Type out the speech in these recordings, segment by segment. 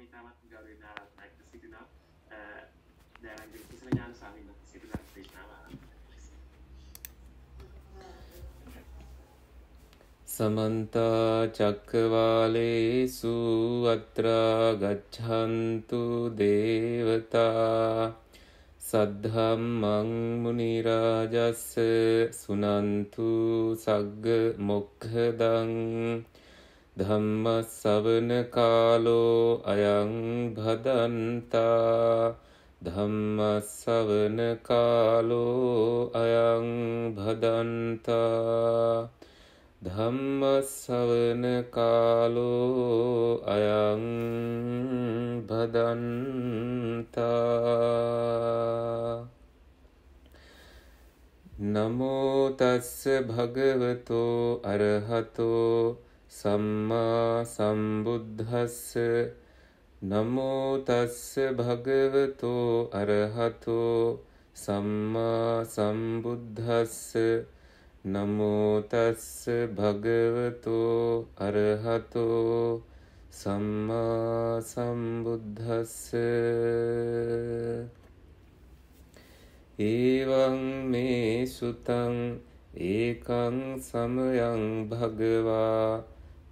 ඉතාමත් ගෞරවයෙන් ආරාධනා සිටිනවා. දයානන්ද කුසල ඥාන ස්වාමීන් වහන්සේට ධර්ම දේශනාව ආරම්භ සමන්ත චක්කවාලේසු අත්‍රා ගච්ඡන්තු දේවතා සද්ධම්මං මුනි රාජස්ස සුනන්තු සග්ග මොක්ඛදං ධම්ම ශ්‍රවණ කාලෝ අයං භදන්තා ධම්ම ශ්‍රවණ කාලෝ අයං භදන්තා ධම්ම ශ්‍රවණ කාලෝ අයං භදන්තා නමෝ තස්ස භගවතෝ අරහතෝ සම්මා සම්බුද්දස්ස නමෝ තස්ස භගවතෝ අරහතෝ සම්මා සම්බුද්දස්ස නමෝ තස්ස භගවතෝ අරහතෝ සම්මා සම්බුද්දස්ස එවං මේ සුතං ඒකං සමයං භගවා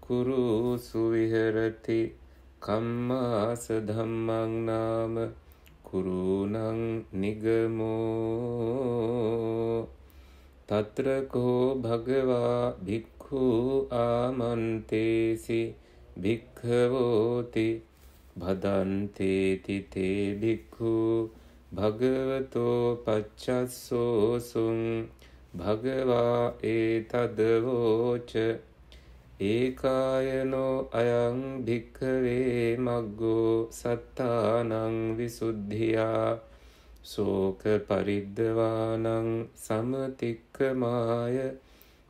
කුරුසු විහෙරති කම්මාස ධම්මං නාම කුරුණං නිගමෝ තත්‍ර කෝ භගවා භික්ඛු ආමන්තේසි භික්ඛවෝති භදන්තේති තේ භික්ඛු භගවතෝ පච්චස්සෝසුං භගවා ඒතදවෝච ඒකායනෝ අයං භික්ඛවේ මග්ගෝ සත්තානං විසුද්ධියා සෝක පරිද්දවානං සමතික්කමාය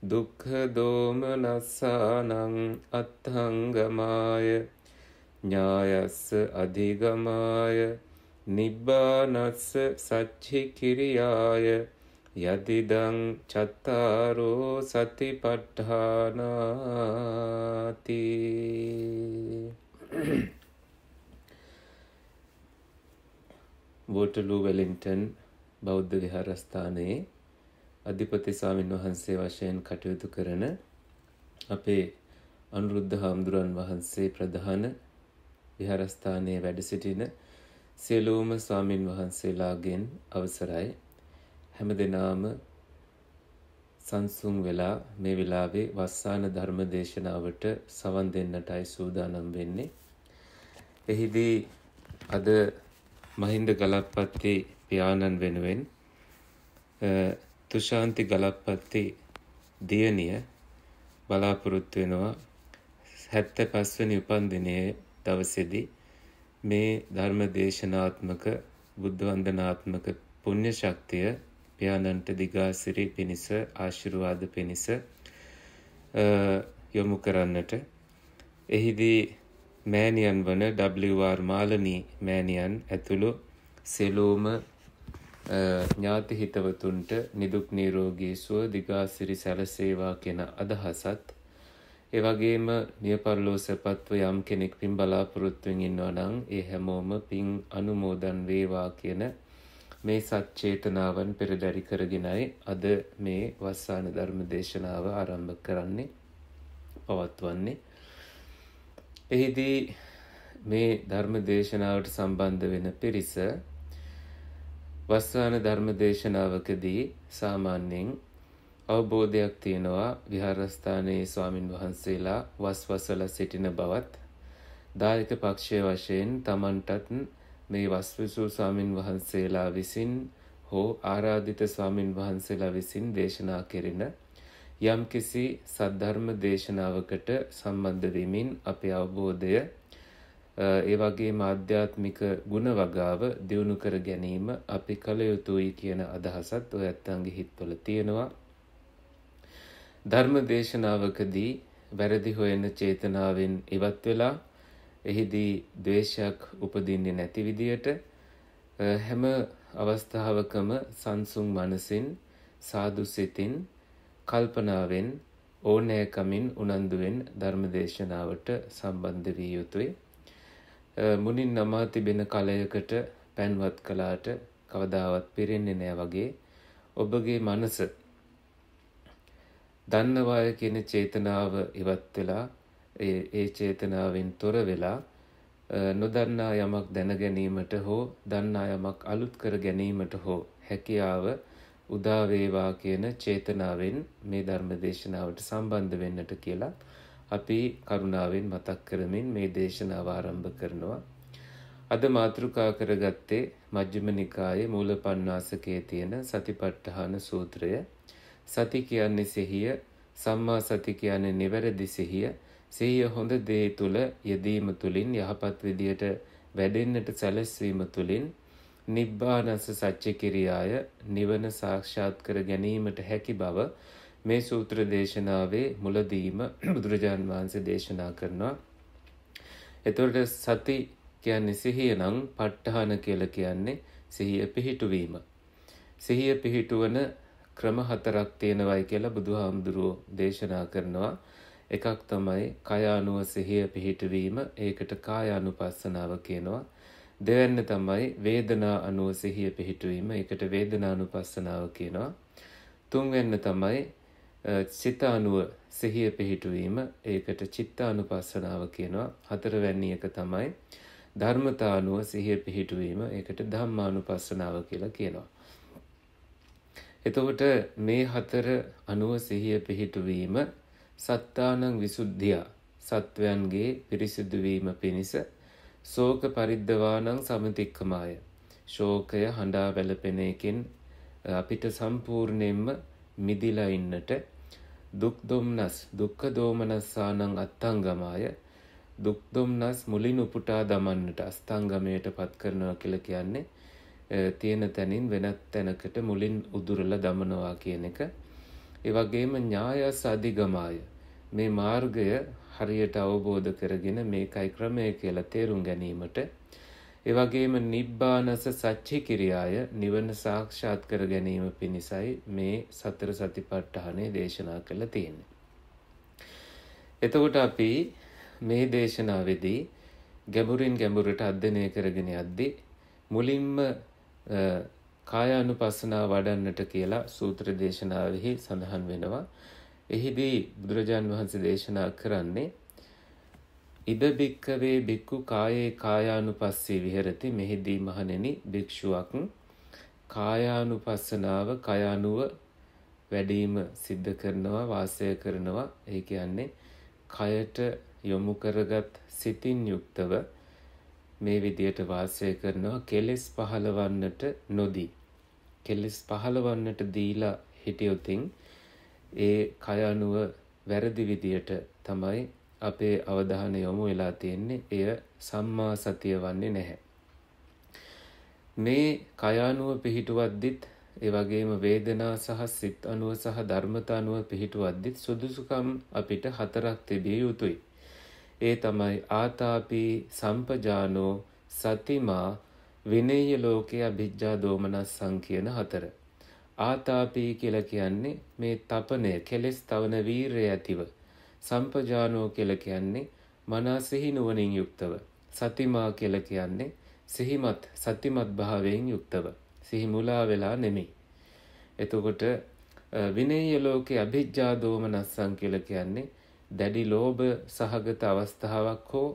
දුක්ඛ දෝමනස්සානං අත්ථංගමාය ඥායස්ස අධිගමාය නිබ්බානස්ස සච්චි කිරියාය යදිදං චත්තාරෝ සතිපට්ඨානාති. වෝටලූ වෙලින්ටන් බෞද්ධ විහාරස්ථානයේ අධිපති ස්වාමීන් වහන්සේ වශයෙන් කටයුතු කරන අපේ අනුරුද්ධ හාමුදුරන් වහන්සේ ප්‍රධාන විහාරස්ථානයේ වැඩ සිටින සියලුම ස්වාමීන් වහන්සේලාගෙන් අවසරයි. හැම දිනම සංසුන් වෙලා මේ වෙලාවේ වස්සාන ධර්ම දේශනාවට සවන් දෙන්නටයි සූදානම් වෙන්නේ. එහිදී අද මහින්ද ගලප්පත්ති පියාණන් වෙනුවෙන් තුෂාන්ති ගලප්පත්ති දියණිය බලාපොරොත්තු වෙනවා 75 වෙනි උපන්දිනයේ දවසේදී මේ ධර්ම දේශනාත්මක බුද්ධ වන්දනාත්මක පුණ්‍ය ශක්තිය පියාණන්ට දිගාසිරි පිණිස ආශිර්වාද පිණිස යොමු කරන්නට. එහිදී මෑණියන් වන W.R. මාලනී මෑණියන් ඇතුළු සියලුම ඥාති හිතවතුන්ට නිදුක් නිරෝගී සුව දිගාසිරි සැලසේවා කියන අදහසත්, ඒ වගේම මිය පරලෝසපත්ව යම් කෙනෙක් පින් බලාපොරොත්තුෙන් ඉන්නවා නම් ඒ හැමෝම පින් අනුමෝදන් වේවා කියන මේ සත්චේතනාවන් පෙරදරි කරගෙනයි අද මේ වස්සාන ධර්ම දේශනාව ආරම්භ කරන්නේ, පවත්වන්නේ. එහිදී මේ ධර්ම දේශනාවට සම්බන්ධ වෙන පිරිස වස්සාන ධර්ම දේශනාවකදී සාමාන්‍යයෙන් අවබෝධයක් තියෙනවා විහාරස්ථානයේ ස්වාමින් වහන්සේලා වස්වසලා සිටින බවත්, දායක පක්ෂය වශයෙන් තමන්ටත් මේ වස්විසූ ස්වාමින් වහන්සේලා විසින් හෝ ආරාධිත ස්වාමින් වහන්සේලා විසින් දේශනා කෙරෙන යම්කිසි සද්ධර්ම දේශනාවකට සම්බන්ධ වෙමින් අපේ අවබෝධය ඒ වගේම ආධ්‍යාත්මික ගුණ වගාව දියුණු කර ගැනීම අපි කළ යුතුයි කියන අදහසත් ඔය ඇත්තන්ගේ හිත්වල තියෙනවා. ධර්ම දේශනාවකදී වැරදි හොයන චේතනාවෙන් ඉවත් වෙලා එහිදී ද්වේෂයක් උපදින්නේ නැති විදියට හැම අවස්ථාවකම සංසුන් මනසින් සාදු සිතින් කල්පනාවෙන් ඕනෑකමින් උනන්දුවෙන් ධර්ම දේශනාවට සම්බන්ධ විය යුතුයි. මුනින් නමා තිබෙන කලයකට පැන්වත් කළාට කවදාවත් පිරෙන්නේ නෑ වගේ ඔබගේ මනස දන්නවාය කියන චේතනාව ඉවත් වෙලා ඒ චේතනාවෙන් තොර වෙලා නොදන්නා යමක් දැන ගැනීමට හෝ දන්නා යමක් අලුත් කර ගැනීමට හෝ හැකියාව උදා වේවා කියන චේතනාවෙන් මේ ධර්ම දේශනාවට සම්බන්ධ වෙන්නට කියලා අපි කරුණාවෙන් මතක් කරමින් මේ දේශනාව ආරම්භ කරනවා. අද මාතෘකා කරගත්තේ මජ්ක්‍ධිම නිකායේ මූලපණ්ණාසකයේ තියෙන සතිපට්ඨාන සූත්‍රය. සති කියන්නේ සිහිය, සම්මා සති කියන්නේ නිවැරදි සිහිය. සිහිය හොඳ දේ තුල යෙදීම තුලින් යහපත් විදියට වැඩෙන්නට සැලැස්වීම තුලින් නිබ්බානස සච්ච කිරියාය නිවන සාක්ෂාත් කර ගැනීමට හැකි බව මේ සූත්‍ර දේශනාවේ මුලදීම බුදුරජාන් වහන්සේ දේශනා කරනවා. එතකොට සති කියන්නේ සිහිය නම් ප ဋ ාණ කියලා කියන්නේ සිහිය පිහිටුවීම. සිහිය පිහිටුවන ක්‍රම 4ක් තියෙනවායි කියලා බුදුහාමුදුරුවෝ දේශනා කරනවා. එකක් තමයි කය අනුව සිහිය පිහිටවීම. ඒකට කායානුපස්සනාව කියනවා. දෙවැන්න තමයි වේදනා අනුව සිහිය පිහිටවීම. ඒකට වේදනානුපස්සනාව කියනවා. තුන්වැන්න තමයි සිත අනුව සිහිය පිහිටවීම. ඒකට චිත්තානුපස්සනාව කියනවා. හතරවැනි එක තමයි ධර්මතා අනුව සිහිය පිහිටවීම. ඒකට ධම්මානුපස්සනාව කියලා කියනවා. එතකොට මේ හතර අනුව සිහිය පිහිටවීම සත්තානං විසුද්ධිය සත්වයන්ගේ පිරිසිදු වීම පිණිස ශෝක පරිද්දවානං සමතික්කමාය. ශෝකය හඬා වැළපෙන එකෙන් අපිට සම්පූර්ණයෙන්ම මිදිලා ඉන්නට දුක් දුම්නස් දුක්ඛ දෝමනස්සානං අත්තංගමාය. දුක් දුම්නස් මුලින් උපුටා දමන්නට අස්තංගමයට පත් කරනවා කියලා කියන්නේ තියෙන තැනින් වෙනත් තැනකට මුලින් උදුරලා දමනවා කියන එක. ඒ වගේම ඥායස අධිගමාය. මේ මාර්ගය හරියට අවබෝධ කරගෙන මේකයි ක්‍රමය කියලා තේරුම් ගැනීමට. ඒ වගේම නිබ්බානස සච්චි කිරියාය නිවන සාක්ෂාත් කර ගැනීම පිණිසයි මේ සතර සතිපට්ඨානය දේශනා කරලා තියෙන්නේ. එතකොට අපි මේ දේශනාවේදී ගැඹුරින් ගැඹුරට අධ්‍යයනය කරගෙන යද්දී මුලින්ම කායානුපස්සනාව වඩන්නට කියලා සූත්‍ර දේශනාවෙහි සඳහන් වෙනවා. එහිදී බුදුරජාන් වහන්සේ දේශනා කරන්නේ ඉද බික්කවේ බික්කු කායේ කායානුපස්සී විහෙරති. මෙහිදී මහණෙනි භික්ෂුවක් කායානුපස්සනාව කය අනුව වැඩිම සිද්ධ කරනවා, වාසය කරනවා. ඒ කියන්නේ කයට යොමු කරගත් සිතින් යුක්තව මේ විදියට වාසය කරනවා. කෙලෙස් පහළවන්නට නොදී. කෙලෙස් පහළවන්නට දීලා හිටියොතින් ඒ කය අනුව වැරදි විදියට තමයි අපේ අවධානය යොමු වෙලා තියෙන්නේ. එය සම්මා සතිය වන්නේ නැහැ. මේ කය අනුව පිහිටුවද්දිත් ඒ වගේම වේදනා සහ සිත් අනුව සහ ධර්මතා අනුව පිහිටුවද්දිත් සුදුසුකම් අපිට 4ක් තිබිය යුතුයි. ඒ තමයි ආතාපි සම්පජානෝ සතිමා විනේය ලෝකේ අභිජ්ජා දෝමනස්සං කියන 4. ආතාපි කියලා කියන්නේ මේ තපනය කෙලෙස් තවන වීරය ඇතිව. සම්පජානෝ කියලා කියන්නේ මනස සිහි නුවණින් යුක්තව. සතිමා කියලා කියන්නේ සතිමත් භාවයෙන් යුක්තව. සිහි මුලා වෙලා නෙමෙයි. එතකොට විනේය ලෝකේ අභිජ්ජා දෝමනස්සං කියලා කියන්නේ දැඩි ලෝභ සහගත අවස්ථාවක් හෝ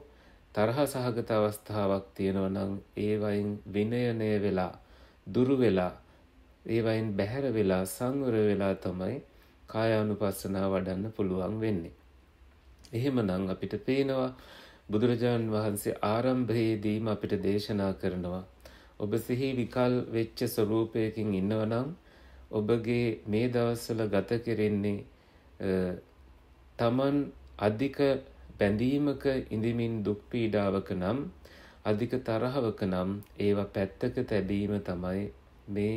තරහ සහගත අවස්ථාවක් තියෙනවා නම් ඒ වයින් විනයනය වෙලා දුරු වෙලා ඒ වයින් බැහැර වෙලා සංවර වෙලා තමයි කායානුපස්සනාව වඩන්න පුළුවන් වෙන්නේ. එහෙමනම් අපිට පේනවා බුදුරජාන් වහන්සේ ආරම්භයේදීම අපිට දේශනා කරනවා ඔබ සිහි විකල් වෙච්ච ස්වરૂපයකින් ඉන්නවනම් ඔබගේ මේ දවස්වල ගත කෙරෙන්නේ තමන් අධික බැඳීමක ඉඳිමින් දුක් පීඩාවක නම් අධික තරහවක නම් ඒවා පැත්තක තැබීම තමයි මේ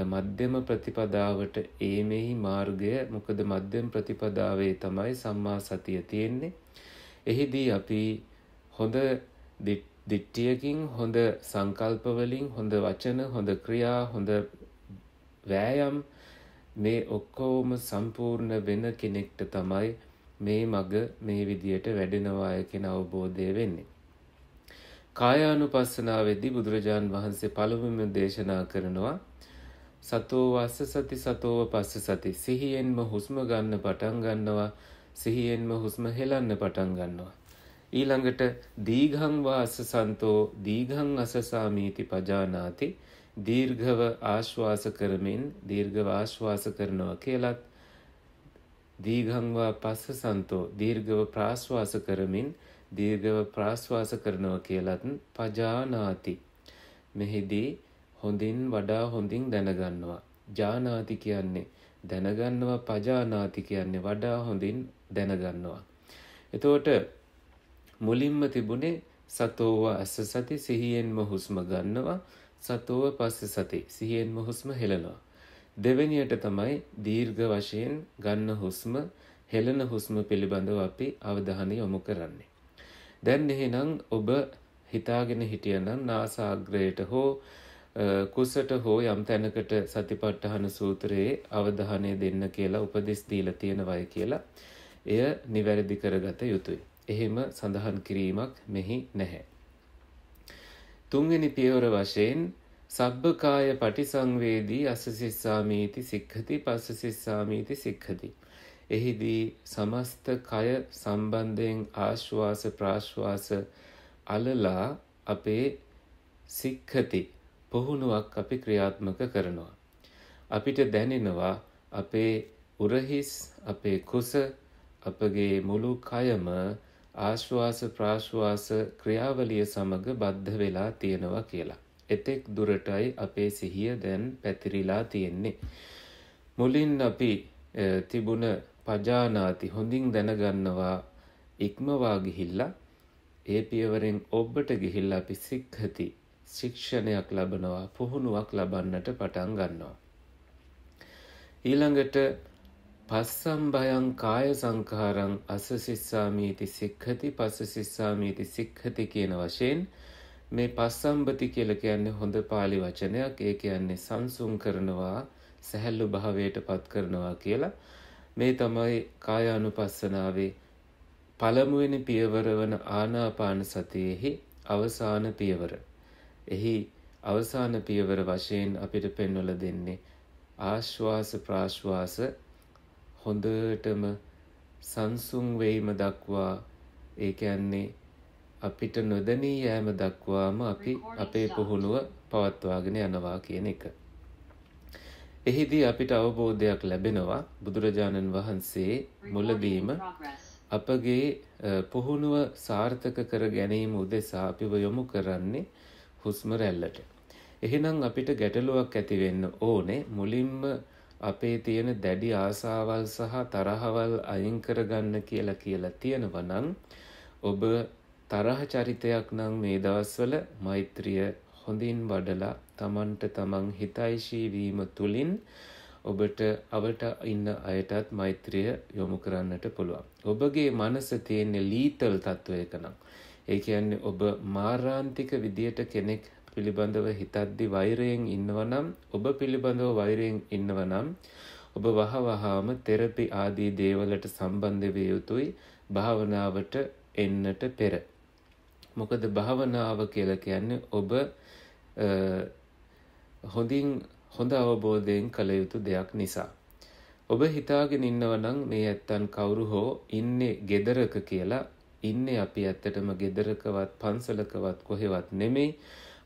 මධ්‍යම ප්‍රතිපදාවට ඒමෙහි මාර්ගය. මොකද මධ්‍යම ප්‍රතිපදාවේ තමයි සම්මා සතිය තියෙන්නේ. එහිදී අපි හොඳ දිට්ඨියකින් හොඳ සංකල්ප වලින් හොඳ වචන හොඳ ක්‍රියා හොඳ වෑයම් මේ ඔක්කොම සම්පූර්ණ වෙන කෙනෙක්ට තමයි මේ මග මේ විදියට වැඩෙනවාය කියන අවබෝධය වෙන්නේ. කායානුපස්සනාවේදී බුදුරජාන් වහන්සේ පළමුවෙන්ම දේශනා කරනවා සතෝ වස්ස සති සතෝව පස්ස සති. සිහියෙන්ම හුස්ම ගන්න පටන් ගන්නවා, සිහියෙන්ම හුස්ම හෙලන්න පටන් ගන්නවා. ඊළඟට දීඝං වාස සන්තෝ දීඝං අසසාමීති පජානාති. දීර්ඝව ආශ්වාස කරමින් දීර්ඝව ආශ්වාස කරනවා කියලත්, දීඝං වා පස්ස සන්තෝ දීර්ඝව ප්‍රාශ්වාස කරමින් දීර්ඝව ප්‍රාශ්වාස කරනවා කියලත් පජානාති. මෙහිදී හොඳින් වඩා හොඳින් දැනගන්නවා. ජානාති කියන්නේ දැනගන්නවා, පජානාති කියන්නේ වඩා හොඳින් දැනගන්නවා. එතකොට මුලින්ම තිබුණේ සතෝව අස්ස සති සිහියෙන්ම හුස්ම ගන්නවා, සතෝව පස්ස සති සිහියෙන්ම හුස්ම හෙලනවා. දෙවෙනියට තමයි දීර්ඝ වශයෙන් ගන්න හුස්ම හෙලන හුස්ම පිළිබඳව අපි අවධානය යොමු කරන්නේ. දැන් එහෙනම් ඔබ හිතාගෙන හිටියනම් නාසාග්‍රයට හෝ කුසට හෝ යම් තැනකට සතිපට්ඨාන සූත්‍රයේ අවධානය දෙන්න කියලා උපදෙස් දීලා තියෙනවයි කියලා එය නිවැරදි කරගත යුතුයි. එහෙම සඳහන් කිරීමක් මෙහි නැහැ. තුන්වෙනි පියවර වශයෙන් සබ්බකාය පටිසංවේදී අසසිස්සාමීති සික්ඛති පස්සසිස්සාමීති සික්ඛති. එහිදී සමස්ත කය සම්බන්ධයෙන් ආශ්වාස ප්‍රාශ්වාස අලලා අපේ සික්ඛති පුහුණුවක් අපි ක්‍රියාත්මක කරනවා. අපිට දැනෙනවා අපේ උරහිස්, අපේ කුස, අපගේ මුළු කයම ආශ්වාස ප්‍රාශ්වාස ක්‍රියාවලිය සමග බද්ධ වෙලා තියෙනවා කියලා. එතෙක් දුරටයි අපේ සිහිය දැන් පැතිරිලා තියෙන්නේ. මුලින් අපි තිබුණ පජානාති හොඳින් දැනගන්නවා ඉක්මවා ගිහිල්ලා ඒ පියවරෙන් ඔබට ගිහිල්ලා අපි සික්ඛති ශික්ෂණයක් ලබනවා, පුහුණුවක් ලබන්නට පටන් ගන්නවා. ඊළඟට පස්සම් භයං කාය සංඛාරං අසසිස්සාමීති සික්ඛති පස්සසිස්සාමීති සික්ඛති කියන වශයෙන් මේ පස්සම්බති කියලා කියන්නේ හොඳ පාලි වචනයක්. ඒ කියන්නේ සංසුන් කරනවා, සැහැල්ලු භාවයට පත් කරනවා කියලා. මේ තමයි කායානුපස්සනාවේ පළමුවෙනි පියවර වන ආනාපාන සතියෙහි අවසාන පියවර. එහි අවසාන පියවර වශයෙන් අපිට පෙන්වලා දෙන්නේ ආශ්වාස ප්‍රාශ්වාස හොඳටම සංසුන් වීම දක්වා, ඒ කියන්නේ අපිට නොදැනී යෑම දක්වාම අපි අපේ පුහුණුව පවත්වාගෙන යනවා කියන එක. එහිදී අපිට අවබෝධයක් ලැබෙනවා බුදුරජාණන් වහන්සේ මුලදීම අපගේ පුහුණුව සාර්ථක කර ගැනීම උදෙසා අපිව යොමු කරන්නේ හුස්ම රැල්ලට. එහෙනම් අපිට ගැටලුවක් ඇති වෙන්න ඕනේ මුලින්ම අපේ තියෙන දැඩි ආසාවල් සහ තරහවල් අයින් කරගන්න කියලා තියෙනවා නම්, ඔබ තරහ චරිතයක් නම් මේ දවස්වල මෛත්‍රිය හොඳින් වඩලා තමන්ට තමන් හිතයිශී වීම තුලින් ඔබට අවට ඉන්න අයටත් මෛත්‍රිය යොමු කරන්නට පුළුවන්. ඔබගේ මනස තියෙන ලීතල් තත්වයක නම්, ඒ කියන්නේ ඔබ මාරාන්තික විදියට කෙනෙක් පිළිබඳව හිතද්දි වෛරයෙන් ඉන්නවනම්, ඔබ පිළිබඳව වෛරයෙන් ඉන්නවනම් ඔබ වහවහාම තෙරපි ආදී දේවලට සම්බන්ධ විය යුතුයි භාවනාවට එන්නට පෙර. මොකද භාවනාව කියලා කියන්නේ ඔබ හොඳ අවබෝධයෙන් කළ යුතු දෙයක් නිසා. ඔබ හිතාගෙන ඉන්නවනම් මේ ඇත්තන් කවුරු හෝ ඉන්නේ ගෙදරක කියලා. ඉන්නේ අපි ඇත්තටම ගෙදරකවත් පන්සලකවත් කොහෙවත් නෙමෙයි,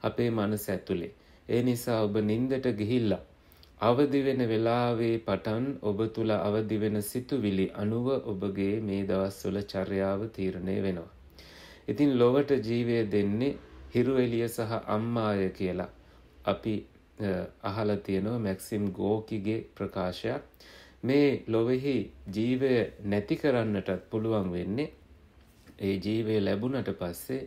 අපේ මනස ඇතුලේ. ඒ නිසා ඔබ නිින්දට ගිහිල්ලා අවදි වෙන වෙලාවේ පටන් ඔබ තුල අවදි වෙන සිතුවිලි අනුව ඔබගේ මේ දවස්වල චර්යාව තීරණය වෙනවා. ඉතින් ලොවට ජීවය දෙන්නේ හිරු එළිය සහ අම්මාය කියලා අපි අහලා තියෙනවා මැක්සිම් ගෝකිගේ ප්‍රකාශයක්. මේ ලොවෙහි ජීවය නැති කරන්නටත් පුළුවන් වෙන්නේ ඒ ජීවය ලැබුණට පස්සේ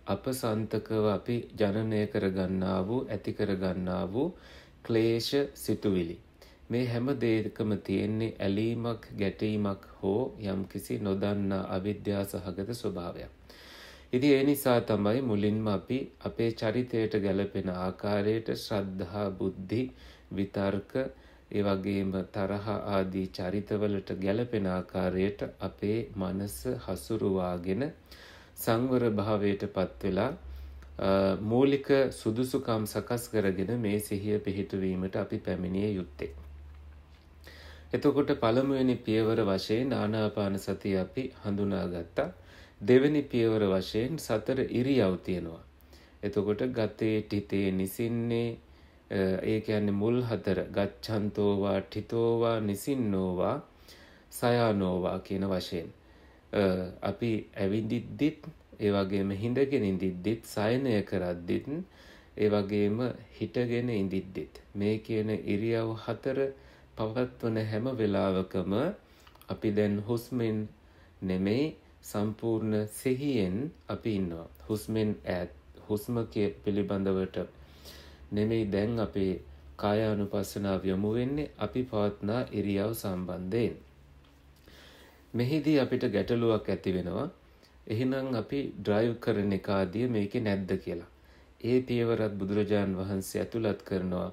අපසන්තකව අපි ජනනය කරගන්නා වූ, ඇති කරගන්නා වූ ක්ලේශ සිතුවිලි. මේ හැම දෙයකම තියෙන්නේ ඇලීමක්, ගැටීමක් හෝ යම්කිසි නොදන්නා අවිද්‍යා සහගත ස්වභාවයක්. ඉතින් ඒ නිසා තමයි මුලින්ම අපි අපේ චරිතයට ගැලපෙන ආකාරයට ශ්‍රද්ධා, බුද්ධි, විතර්ක, ඒ වගේම තරහ ආදී චරිතවලට ගැලපෙන ආකාරයට අපේ මනස හසුරුවාගෙන සංවර භාවයට පත් වෙලා මූලික සුදුසුකම් සකස් කරගෙන මේ සිහිය පිහිටුවීමට අපි පැමිණිය යුත්තේ. එතකොට පළමුවෙනි පියවර වශයෙන් ආනාපාන සතිය අපි හඳුනාගත්තා. දෙවෙනි පියවර වශයෙන් සතර ඉරියව් තියෙනවා. එතකොට ගතේ ඨිතේ නිසින්නේ ඒ කියන්නේ මුල් හතර ගච්ඡන්තෝවා ඨිතෝවා නිසින්නෝවා සයානෝවා කියන වශයෙන් අපි ඇවිදිද්දිත් ඒ වගේම හිඳගෙන ඉඳිද්දිත් සයනය කරද්දිත් ඒ වගේම හිටගෙන ඉඳිද්දිත් මේ කියන ඉරියව් හතර පවත්වන හැම වෙලාවකම අපි දැන් හුස්මෙන් නෙමෙයි සම්පූර්ණ සිහියෙන් අපි ඉන්නවා. හුස්ම පිළිබඳවට නෙමෙයි දැන් අපේ කායානුපස්සනාව යොමු වෙන්නේ අපි පවත්නා ඉරියව් සම්බන්ධයෙන්. මෙහිදී අපිට ගැටලුවක් ඇති වෙනවා. එහෙනම් අපි ඩ්‍රයිව් කරන එක ආදී මේකේ නැද්ද කියලා. ඒ පියවරත් බුදුරජාන් වහන්සේ ඇතුළත් කරනවා.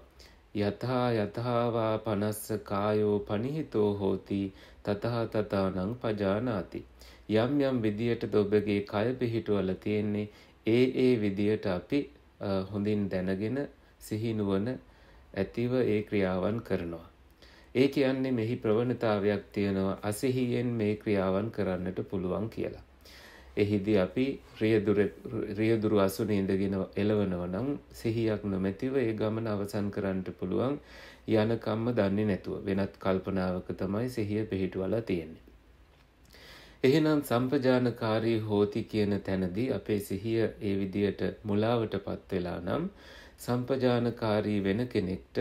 යථාවා පනස්ස කායෝ පනිහිතෝ හෝති තතහ තතානං පජානාති. යම් යම් විදියට ඔබගේ කය පිහිටුවල තියෙන්නේ ඒ විදියට අපි හොඳින් දැනගෙන සිහිනුවන ඇතිව ඒ ක්‍රියාවන් කරනවා. ඒ කියන්නේ මෙහි ප්‍රවණතාවයක් තියෙනවා අසිහියෙන් මේ ක්‍රියාවන් කරන්නට පුළුවන් කියලා. එහිදී අපි රියදුරු අසුනේ ඉඳගෙන එළවනවා නම් සිහියක් නොමැතිව ඒ ගමන අවසන් කරන්නට පුළුවන් යන කම්ම දන්නේ නැතුව වෙනත් කල්පනාවක තමයි සිහිය පිහිටුවලා තියෙන්නේ. එහෙනම් සම්පජානකාරී හෝති කියන තැනදී අපේ සිහිය ඒ විදියට මුලාවටපත් වෙලා නම් සම්පජානකාරී වෙන කෙනෙක්ට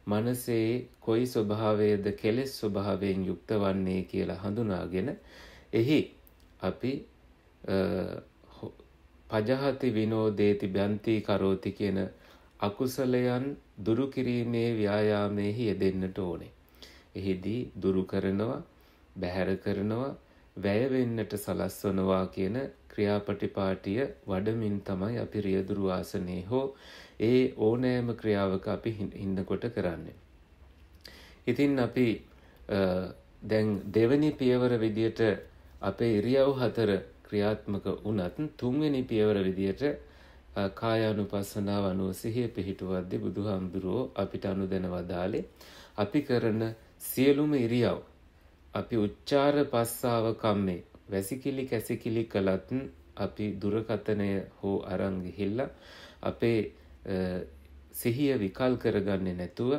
මනසේ කොයි ස්වභාවයේද කෙලෙස් ස්වභාවයෙන් යුක්ත වන්නේ කියලා හඳුනාගෙන එහි අපි පජහති විනෝදේති බ්‍යන්ති කරෝති කියන අකුසලයන් දුරු කිරීමේ ව්‍යායාමයේ යෙදෙන්නට ඕනේ. එහිදී දුරු කරනවා, බැහැර කරනවා, වැය වෙන්නට සලස්වනවා කියන ක්‍රියාපටිපාටිය වඩමින් තමයි අපි රියදුරු ආසනයේ හෝ ඒ ඕනෑම ක්‍රියාවක අපි ඉන්නකොට කරන්නේ. ඉතින් අපි දැන් දෙවෙනි පියවර විදියට අපේ ඉරියව් හතර ක්‍රියාත්මක වුණත් තුන්වෙනි පියවර විදියට කායානුපස්සනාව අනුව සිහිය පිහිටුවද්දී බුදුහාමුදුරුවෝ අපිට අනුදැන වදාළේ අපි කරන සියලුම ඉරියව් අපි උච්චාර පස්සාව කම්මේ වැසිකිලි කැසිකිලි කළත් අපි දුරකතනය හෝ අරන් ගිහිල්ලා අපේ සිහිය විකල් කරගන්නේ නැතුව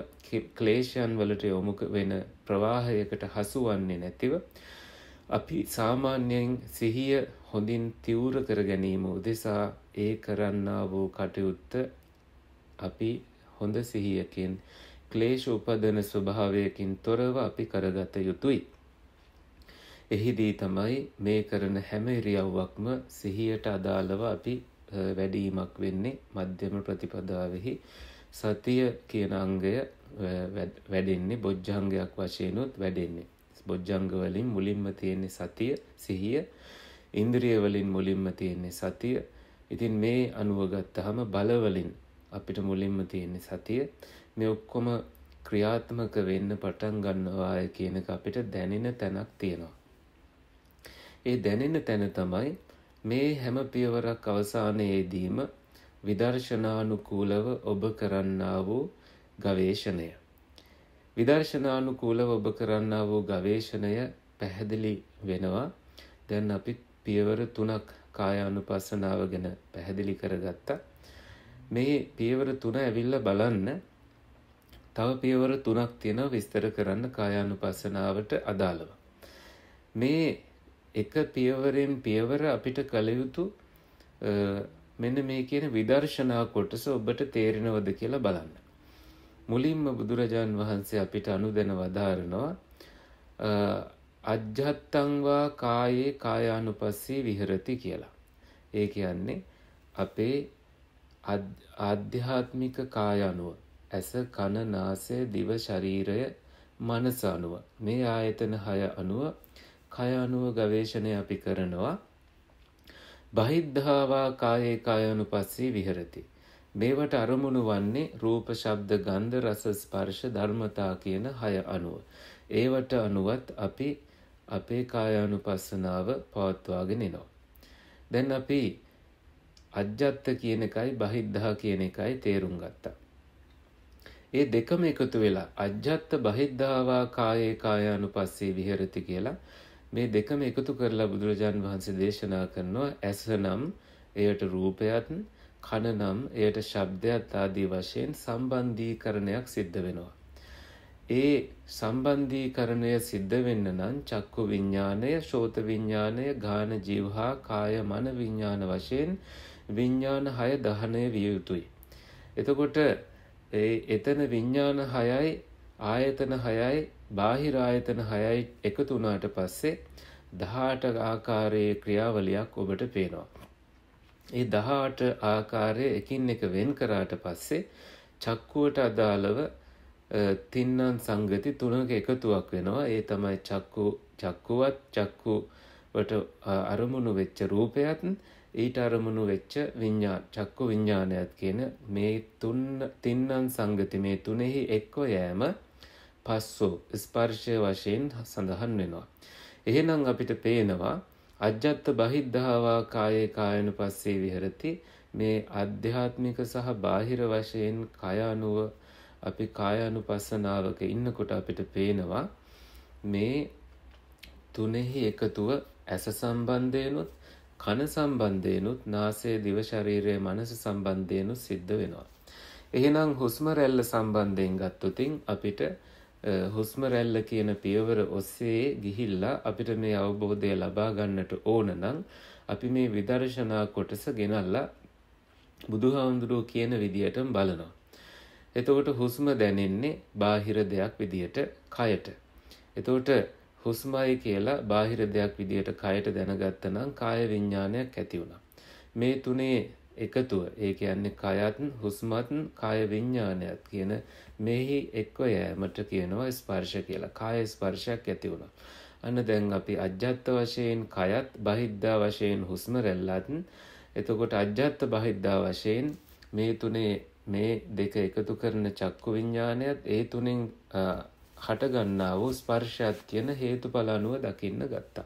ක්ලේශයන් වලට යොමු වෙන ප්‍රවාහයකට හසුවන්නේ නැතිව අපි සාමාන්‍යයෙන් සිහිය හොඳින් තිවුර කර ගැනීම උදෙසා ඒ කරන්නා වූ කටයුත්ත අපි හොඳ සිහියකින් ක්ලේශ උපදන ස්වභාවයකින් තොරව අපි කරගත යුතුයි. එහිදී තමයි මේ කරන හැම ඉරියව්වක්ම සිහියට අදාළව අපි වැඩිමක් වෙන්නේ. මධ්‍යම ප්‍රතිපදාවෙහි සතිය කියන අංගය වැඩෙන්නේ බොජ්ජංගයක් වශයෙන්ුත් වැඩෙන්නේ. බොජ්ජංග වලින් මුලින්ම තියෙන්නේ සතිය, සිහිය. ඉන්ද්‍රිය වලින් මුලින්ම තියෙන්නේ සතිය. ඉතින් මේ අනුව ගත්තාම බල වලින් අපිට මුලින්ම තියෙන්නේ සතිය. මේ ඔක්කොම ක්‍රියාත්මක වෙන්න පටන් ගන්නවා කියන එක අපිට දැනෙන තැනක් තියෙනවා. ඒ දැනෙන තැන තමයි මේ හැම පියවරක් අවසානයේදීම විදර්ශනානුකූලව ඔබ කරන්නා වූ ගවේෂණය. විදර්ශනානුකූලව ඔබ කරන්නා වූ ගවේෂණය පැහැදිලි වෙනවා. දැන් අපි පියවර 3ක් කායානුපස්සනාව ගැන පැහැදිලි කරගත්තා. මේ පියවර 3 ඇවිල්ලා බලන්න තව පියවර 3ක් තියෙනවා විස්තර කරන්න කායානුපස්සනාවට අදාළව. මේ එක පියවරෙන් පියවර අපිට කළ යුතු මෙන්න මේ කියන විදර්ශනා කොටස ඔබට තේරෙනවද කියලා බලන්න. මුලින්ම බුදුරජාන් වහන්සේ අපිට අනුදැන වදාරනවා අජ්ජත්තං වා කායේ කායානුපස්සී විහෙරති කියලා. ඒ කියන්නේ අපේ ආධ්‍යාත්මික කාය අනුව ඇස කන නාසය දිව ශරීරය මනස අනුව මේ ආයතන 6 අනුව කය අනුව ගවේෂණය අපි කරනවා. බහිද්ධාවා කායේ කායානුපස්සී විහෙරති. මේවට අරමුණු වන්නේ රූප ශබ්ද ගන්ධ රස ස්පර්ශ ධර්මතා කියන 6 අනුව. ඒවට අනුවත් අපි අපේ කායානුපස්සනාව පවත්වාගෙන එනවා. දැන් අපි අජ්ජත්ත කියන එකයි බහිද්ධා කියන එකයි තේරුම් ගත්තා. ඒ දෙකම එකතු වෙලා අජ්ජත්ත බහිද්ධාවා කායේ කායානුපස්සී විහෙරති කියලා මේ දෙකම එකතු කරලා බුදුරජාන් වහන්සේ දේශනා කරනවා. ඇස නම් එයට රූපයත්, කන නම් එයට ශබ්දයත් ආදී වශයෙන් සම්බන්ධීකරණයක් සිද්ධ වෙනවා. ඒ සම්බන්ධීකරණය සිද්ධ වෙන්න නම් චක්කු විඤ්ඤාණය, ශෝත විඤ්ඤාණය, ගාන ජීවහා, කාය මන විඤ්ඤාණ වශයෙන් විඤ්ඤාණ 6 දහනය විය යුතුයි. එතකොට එතන විඤ්ඤාණ 6යි ආයතන 6යි බාහිර ආයතන 6යි එකතු වුණාට පස්සේ 18 ආකාරයේ ක්‍රියාවලියක් ඔබට පේනවා. ඒ 18 ආකාරයේ එකින් එක වෙන් කරාට පස්සේ චක්කුවට අදාළව තින්නන් සංගති තුනක එකතුවක් වෙනවා. ඒ තමයි චක්කුවත්, චක්කුවට අරමුණු වෙච්ච රූපයත්, ඊට අරමුණු වෙච්ච චක්කු විඤ්ඤාණයත් කියන මේ තින්නන් සංගති, මේ තුනෙහි එක්ව යෑම පස්සෝ ස්පර්ශය වශයෙන් සඳහන් වෙනවා. එහෙනම් අපිට පේනවා අජ්ජත්ත බහිද්ධාවා කායේ කායනුපස්සේ විහෙරති. මේ ආධ්‍යාත්මික සහ බාහිර වශයෙන් කය අනුව අපි කායානුපස්සනාවක ඉන්නකොට අපිට පේනවා මේ තුනෙහි එකතුව ඇස සම්බන්ධයෙන්ුත්, කන සම්බන්ධයෙන්ුත්, නාසය, දිව, ශරීරය, මනස සම්බන්ධයෙන්ුත් සිද්ධ වෙනවා. එහෙනම් හුස්ම රැල්ල සම්බන්ධයෙන් ගත්තොතින් අපිට හුස්ම රැල්ල කියන පියවර ඔස්සේ ගිහිල්ලා අපිට මේ අවබෝධය ලබා ගන්නට ඕන නම් අපි මේ විදර්ශනා කොටස ගෙනල්ලා බුදුහාමුදුරුවෝ කියන විදියටම බලනවා. එතකොට හුස්ම දැනෙන්නේ බාහිර දෙයක් විදියට කයට. එතකොට හුස්මයි කියලා බාහිර දෙයක් විදියට කයට දැනගත්ත නම් කාය විඤ්ඤාණයක් ඇති වුණා. මේ තුනේ එකතුව, ඒ කියන්නේ කයත්, හුස්මත්, කාය විඤ්ඤාණයත් කියන මෙහි එක්ව යෑමට කියනවා ස්පර්ශ කියලා. කාය ස්පර්ශයක් ඇති වුණා. අන්න දැන් අපි අජ්ජත් වශයෙන් කයත්, බහිද්ධා වශයෙන් හුස්ම රැල්ලත්, එතකොට අජ්ජත් බහිද්ධා වශයෙන් මේ තුනේ මේ දෙක එකතු කරන චක්කු විඤ්ඤාණයත් ඒ තුنين හට ගන්නා වූ ස්පර්ශයත් කියන හේතුඵල අනුව දකින්න ගත්තා.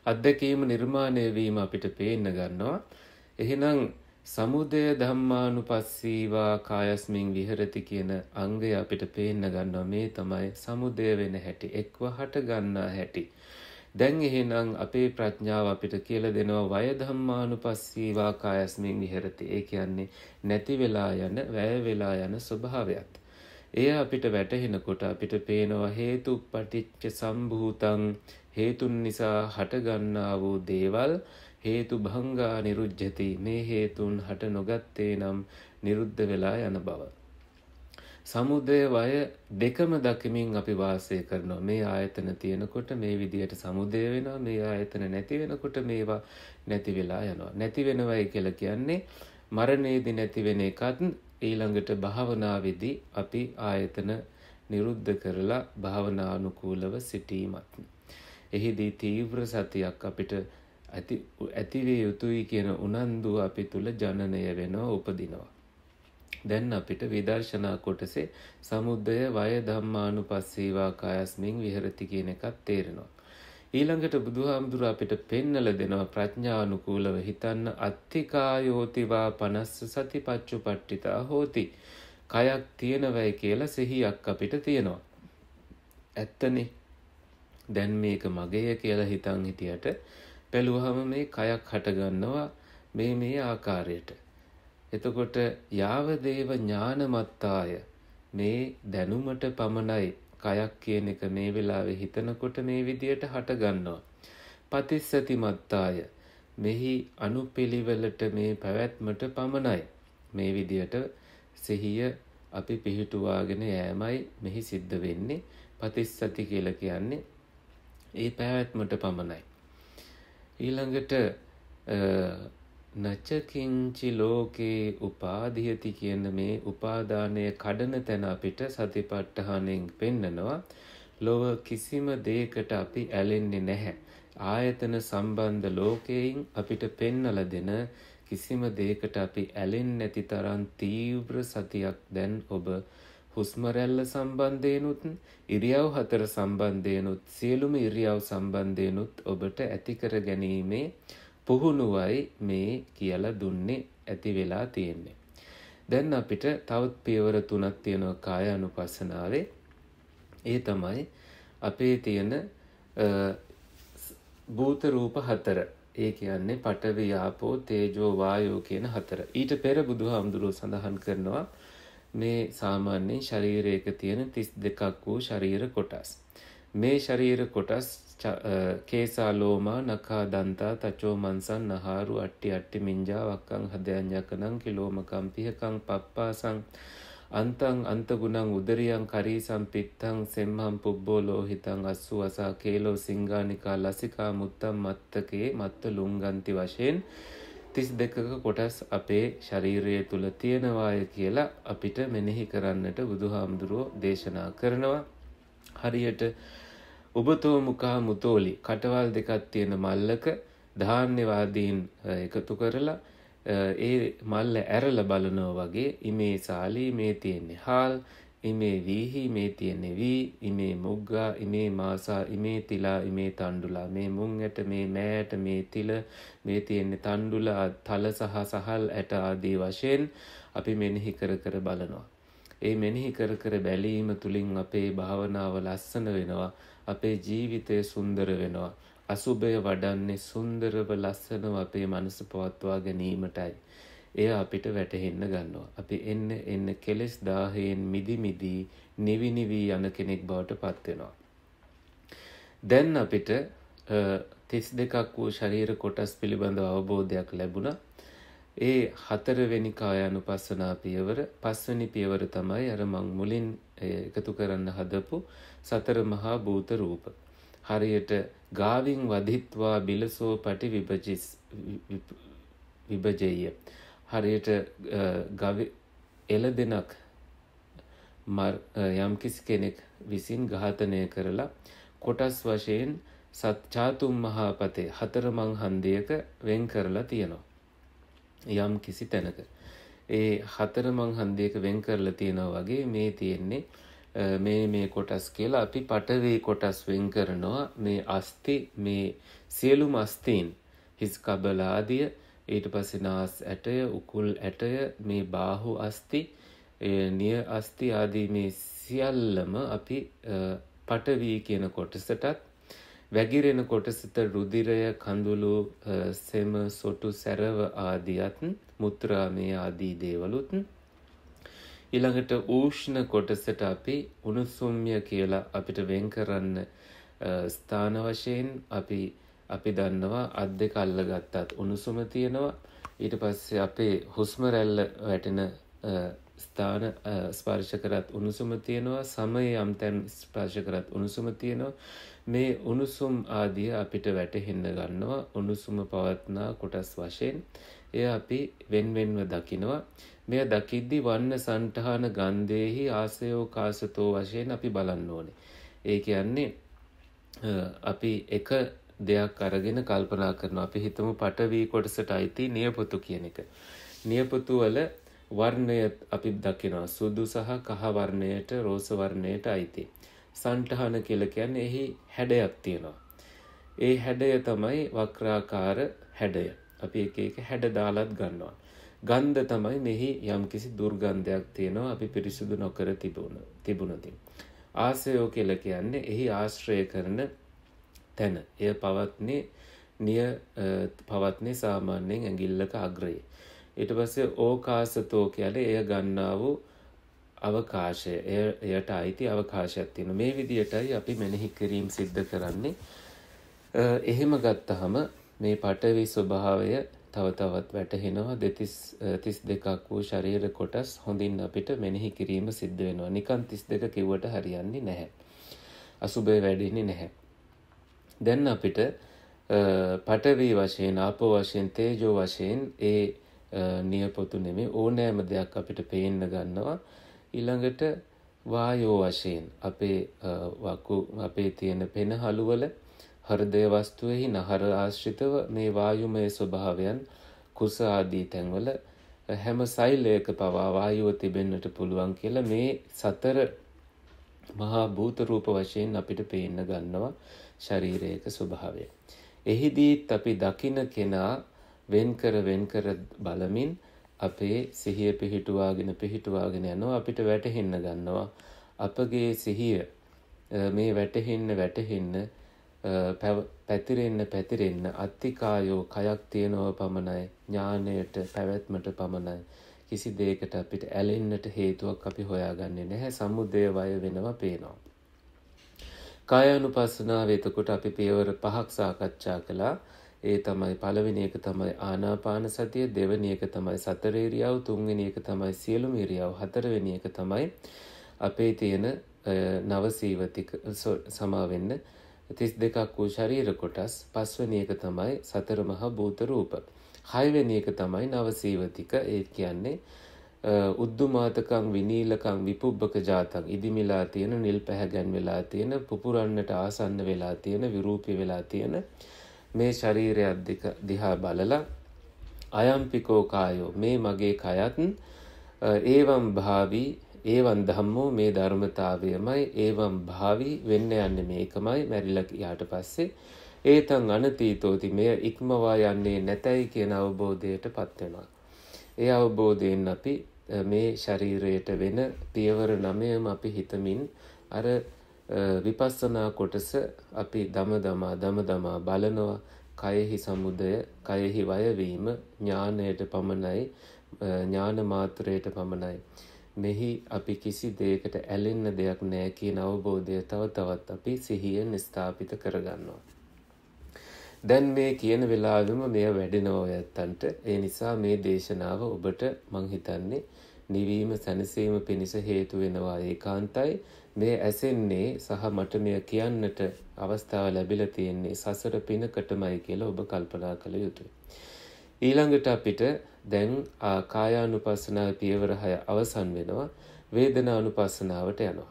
අද්දකීම නිර්මාණය වීම අපිට පේන්න ගන්නවා. එහෙනම් සමුදය ධම්මානුපස්සීවා කායස්මින් විහෙරති කියන අංගය අපිට පේන්න ගන්නවා. මේ තමයි සමුදය වෙන හැටි, එක්ව හට ගන්නා හැටි. දැන් එහෙනම් අපේ ප්‍රඥාව අපිට කියලා දෙනවා වය ධම්මානුපස්සීවා කායස්මින් විහෙරති. ඒ කියන්නේ නැති වෙලා යන, වැය වෙලා යන ස්වභාවයත්. එය අපිට වැටහෙනකොට අපිට පේනවා හේතුප්පටිච්ච සම්භූතං, හේතුන් නිසා හටගන්නා වූ දේවල් හේතු භංගා නිරුජ්ජති. මේ හේතුන් හට නොගත්තේ නම් නිරුද්ධ වෙලා යන බව. සමුදය වය දෙකම දකිමින් අපි වාසය කරනවා. මේ ආයතන තියෙනකොට මේ විදියට සමුදය වෙනවා. මේ ආයතන නැති වෙනකොට මේවා නැති වෙලා යනවා. නැති වෙනවයි කියලා කියන්නේ මරණයේදී නැති වෙන එකත් ඊළඟට භාවනාවේදී අපි ආයතන නිරුද්ධ කරලා භාවනානුකූලව සිටීමත්. එහිදී තීව්‍ර සතියක් අපිට ඇතිවිය යුතුයි කියන උනන්දුව අපි තුල ජනනය වෙනවා, උපදිනවා. දැන් අපිට විදර්ශනා කොටසේ සමුදය වය ධම්මානුපස්සීවා කායස්මින් විහෙරති කියන එකත් තේරෙනවා. ඊළඟට බුදුහාමුදුරුවෝ අපිට පෙන්නලා දෙනවා ප්‍රඥානුකූලව හිතන්න අත්තිකායෝතිවා පනස්ස සතිපච්චුපට්ඨිතා හෝති. කයක් තියෙනවයි කියලා සිහියක් අපිට තියෙනවා. ඇත්තනේ. දැන් මේක මගේ කියලා හිතන් හිටියට බැලුවහම මේ කයක් හට ගන්නවා මේ ආකාරයට. එතකොට යාව දේව ඥානමත්තාය, මේ දැනුමට පමණයි කයක් කියන එක මේ වෙලාවේ හිතනකොට මේ විදියට හට ගන්නවා. පතිස්සති මත්තාය, මෙහි අනුපිළිවෙලට මේ පැවැත්මට පමණයි මේ විදියට සිහිය අපි පිහිටුවාගෙන යෑමයි මෙහි සිද්ධ වෙන්නේ. පතිස්සති කියලා කියන්නේ ඒ පැවැත්මට පමණයි. ඊළඟට නචකින්චි ලෝකේ උපාදීයති කියන මේ උපාදානය කඩන තැන අපිට සතිපට්ඨානෙන් පෙන්නනවා. ලොව කිසිම දෙයකට අපි ඇලෙන්නේ නැහැ. ආයතන සම්බන්ධ ලෝකයෙන් අපිට පෙන්නලා දෙන කිසිම දෙයකට අපි ඇලෙන්නේ නැති තරම් තීව්‍ර සතියක් දැන් ඔබ හුස්ම රැල්ල සම්බන්ධයෙන්ුත්, ඉරියව් හතර සම්බන්ධයෙන්ුත්, සියලුම ඉරියව් සම්බන්ධයෙන්ුත් ඔබට ඇති කර ගැනීමේ පුහුණුවයි මේ කියලා දුන්නේ ඇති වෙලා තියෙන්නේ. දැන් අපිට තවත් පියවර 3ක් තියෙනවා කායානුපස්සනාවේ. ඒ තමයි අපේ තියෙන භූත රූප 4. ඒ කියන්නේ පඨවි ආපෝ තේජෝ වායෝ කියන 4. ඊට පෙර බුදුහාමුදුරුවෝ සඳහන් කරනවා මේ සාමාන්‍යයෙන් ශරීරයක තියෙන 32ක් වූ ශරීර කොටස්. මේ ශරීර කොටස් කේසා ලෝමා නඛා දන්තා තචෝ මන්සන් නහාරු අට්ටි අට්ටි මිංජා වක්කං හදයන්යකනං කිලෝමකම් පිහකං පප්පාසං අන්තං අන්තගුණං උදරියං කරීසම් පිත්තං සෙම්හම් පුබ්බෝ ලෝහිතං අස්සු අසා කේලෝ සිංගානිකා ලසිකා මුත්තම් මත්තකේ මත්ත ලුංගන්ති වශයෙන් 32ක කොටස් අපේ ශරීරය තුල තියෙනවාය කියලා අපිට මෙනෙහි කරන්නට බුදුහාමුදුරුවෝ දේශනා කරනවා. හරියට උබතෝ මුඛා මුතෝලි කටවල් දෙකක් තියෙන මල්ලක ධාන්‍යවාදීන් එකතු කරලා ඒ මල්ල ඇරලා බලනවා වගේ ඉමේ සාලී මේ තියෙන්නේ හාල් ඉමේ වීහි මේ තියෙන්නේ වී ඉමේ මුග්ගා ඉමේ මාසා ඉමේ තිලා ඉමේ තණ්ඩුලා මේ මුං ඇට මේ මෑට මේ තිල මේ තියෙන්නේ තණ්ඩුලා තල සහ සහල් ඇට ආදී වශයෙන් අපි මෙනෙහි කර කර බලනවා. ඒ මෙනෙහි කර කර බැලීම තුලින් අපේ භාවනාව ලස්සන වෙනවා. අපේ ජීවිතය සුන්දර වෙනවා. අසුබය වඩන්නේ සුන්දරව ලස්සනව අපේ මනස පවත්වා ගැනීමටයි. එය අපිට වැටහෙන්න ගන්නවා. අපි එන්න කෙලෙස් දාහයෙන් මිදි නිවි නිවි යන කෙනෙක් බවට පත් වෙනවා. දැන් අපිට 32ක් වූ ශරීර කොටස් පිළිබඳව අවබෝධයක් ලැබුණා. ඒ 4 වෙනි කායානුපස්සනා පියවර 5 වෙනි පියවර තමයි අර මං මුලින් එකතු කරන්න හදපු සතර මහා භූත රූප. හරියට ගාවින් වදිත්වා බිලසෝ පටි විභජෙය. හරියට එළදෙනක් යම්කිසි කෙනෙක් විසින් ඝාතනය කරලා කොටස් වශයෙන් චාතුම් මහා පතේ 4 මං හන්දියක වෙන් කරලා තියෙනවා. යම් කිසි තැනක ඒ 4 මං හන්දියක වෙන් කරලා තියෙනවා වගේ මේ තියෙන්නේ මේ කොටස් කියලා අපි පඨවි කොටස් වෙන් කරනවා. මේ අස්ති මේ සියලුම අස්තීන් හිස් කබල ආදිය ඊට පස්සේ නාස් ඇටය උකුල් ඇටය මේ බාහුව අස්ති නිය අස්ති ආදී මේ සියල්ලම අපි පඨවි කියන කොටසටත් වැగిරෙන කොටසට රුධිරය කඳුළු සෙම සොටු සැරව ආදියත් මුත්‍රාමය ආදී දේවලුත් ඊළඟට උෂ්ණ කොටසට අපි උණුසුම්ය කියලා අපිට වෙන් කරන්න ස්ථාන වශයෙන් අපි දන්නවා අත් දෙක අල්ලගත්තත් උණුසුම තියෙනවා. ඊට පස්සේ අපේ හුස්ම රැල්ල වැටෙන ස්ථාන ස්පර්ශ කරත් උණුසුම තියෙනවා. සමයේ යම් තැන් ස්පර්ශ කරත් උණුසුම තියෙනවා. මේ උණුසුම් ආදිය අපිට වැටහෙන්න ගන්නවා උණුසුම පවත්නා කොටස් වශයෙන්. එය අපි වෙන්වෙන්ව දකිනවා. මෙය දකිද්දි වන්න සන්ඨාන ගන්ධේහි ආසයෝ කාසතෝ වශයෙන් අපි බලන්න ඕනේ. ඒ කියන්නේ අපි එක දෙයක් අරගෙන කල්පනා කරනවා. අපි හිතමු පඨවි කොටසට අයිති නියපොතු කියන එක. නියපොතු වල වර්ණය අපි දකිනවා. සුදු සහ කහ වර්ණයට රෝස වර්ණයට අයිති. සන්ඨාන කියලා කියන්නේ එහි හැඩයක් තියෙනවා. ඒ හැඩය තමයි වක්‍රාකාර හැඩය. අපි එක හැඩ දාලත් ගන්නවා. ගන්ධ තමයි මෙහි යම්කිසි දුර්ගන්ධයක් තියෙනවා අපි පිරිසුදු නොකර තිබුණොත්. ආසයෝ කියලා කියන්නේ එහි ආශ්‍රය කරන තැන. එය පවත්නේ සාමාන්‍යයෙන් ඇඟිල්ලක අග්‍රයේ. ඊට පස්සේ ඕකාසතෝ කියන්නේ එය ගන්නා වූ අවකාශය. එයට අයිති අවකාශයක් තියෙනවා. මේ විදිහටයි අපි මෙනෙහි කිරීම සිද්ධ කරන්නේ. එහෙම ගත්තහම මේ පඨවි ස්වභාවය තව තවත් වැටහෙනවා. 32ක් වූ ශරීර කොටස් හොඳින් අපිට මෙනෙහි කිරීම සිද්ධ වෙනවා. නිකන් 32 කිව්වට හරියන්නේ නැහැ. අසුබය වැඩෙන්නේ නැහැ. දැන් අපිට පඨවි වශයෙන් ආපෝ වශයෙන් තේජෝ වශයෙන් ඒ නියපොතු නෙමෙයි ඕනෑම දෙයක් අපිට පේන්න ගන්නවා. ඊළඟට වායෝ වශයෙන් අපේ තියෙන පෙනහළු වල හෘදය වස්තුවේහි නහර ආශ්‍රිතව මේ වායුමය ස්වභාවයන් කුස ආදී තැන්වල හැම සෛලයක පවා වායුව තිබෙන්නට පුළුවන් කියලා මේ 4 මහා භූත රූප වශයෙන් අපිට පේන්න ගන්නවා ශරීරයක ස්වභාවය. එහිදීත් අපි දකින කෙනා වෙන්කර බලමින් අපේ සිහිය පිහිටුවාගෙන යනවා. අපිට වැටහෙන්න ගන්නවා අපගේ සිහිය මේ වැටෙන්න පැතිරෙන්න අත්තිකායෝ කයක් තියෙනව පමණයි, ඥාණයට පැවැත්මට පමණයි. කිසි දෙයකට අපිට ඇලෙන්නට හේතුවක් අපි හොයාගන්නේ නැහැ. සමුදය වය වෙනවා පේනවා. කායානුපස්සනාව එතකොට අපි පියවර 5ක් සාකච්ඡා කළා. ඒ තමයි පළවෙනි එක තමයි ආනාපාන සතිය, දෙවෙනි එක තමයි සතර ඉරියව්, තුන්වෙනි එක තමයි සියලුම ඉරියව්, හතරවෙනි එක තමයි අපේ තියෙන නවසීවතික සමාවෙන්න 32ක් වූ ශරීර කොටස්, පස්වෙනි එක තමයි සතර මහා භූත රූප, හයවෙනි එක තමයි නවසීවතික. ඒ කියන්නේ උද්දුමාතකං විනීලකං විපුබ්බක ජාතං, ඉදිමිලා තියෙන, නිල් පැහැගැන් වෙලා තියෙන, පුපුරන්නට ආසන්න වෙලා තියෙන, විරූපී වෙලා තියෙන මේ ශරීරයක් දෙක දිහා බලලා අයම්පිකෝ කායෝ, මේ මගේ කයත්, ඒවම් භාවී ඒවන් ධම්මෝ, මේ ධර්මතාවයමයි, ඒවම් භාවී වෙන්න යන්නේ මේකමයි, මැරිලා ගියාට පස්සේ ඒතං අනතීතෝති, මෙය ඉක්මවා යන්නේ නැතයි කියන අවබෝධයටපත් වෙනවා. ඒ අවබෝධයෙන් අපි මේ ශරීරයට වෙන පියවර 9ම අපි හිතමින් අර විපස්සනා කොටස අපි දම බලනවා. කයෙහි සමුදය, කයෙහි වයවීම ඥානයට පමණයි, ඥාන මාත්‍රයට පමණයි. මෙහි අපි කිසි දෙයකට ඇලෙන්න දෙයක් නැහැ කියන අවබෝධය තව තවත් අපි සිහියෙන් ස්ථාපිත කරගන්නවා. දැන් මේ කියන වෙලාවෙම මෙය වැඩෙනවා ඔයත්තන්ට. ඒ නිසා මේ දේශනාව ඔබට මං හිතන්නේ නිවීම සැනසීම පිණිස හේතු වෙනවා ඒකාන්තයි. මේ ඇසෙන්නේ සහ මට මෙය කියන්නට අවස්ථාව ලැබිලා තියෙන්නේ සසර පිනකටමයි කියලා ඔබ කල්පනා කළ යුතුයි. ඊළඟට අපිට දැන් කායානුපස්සනාව පියවර 6 අවසන් වෙනවා. වේදනානුපස්සනාවට යනවා.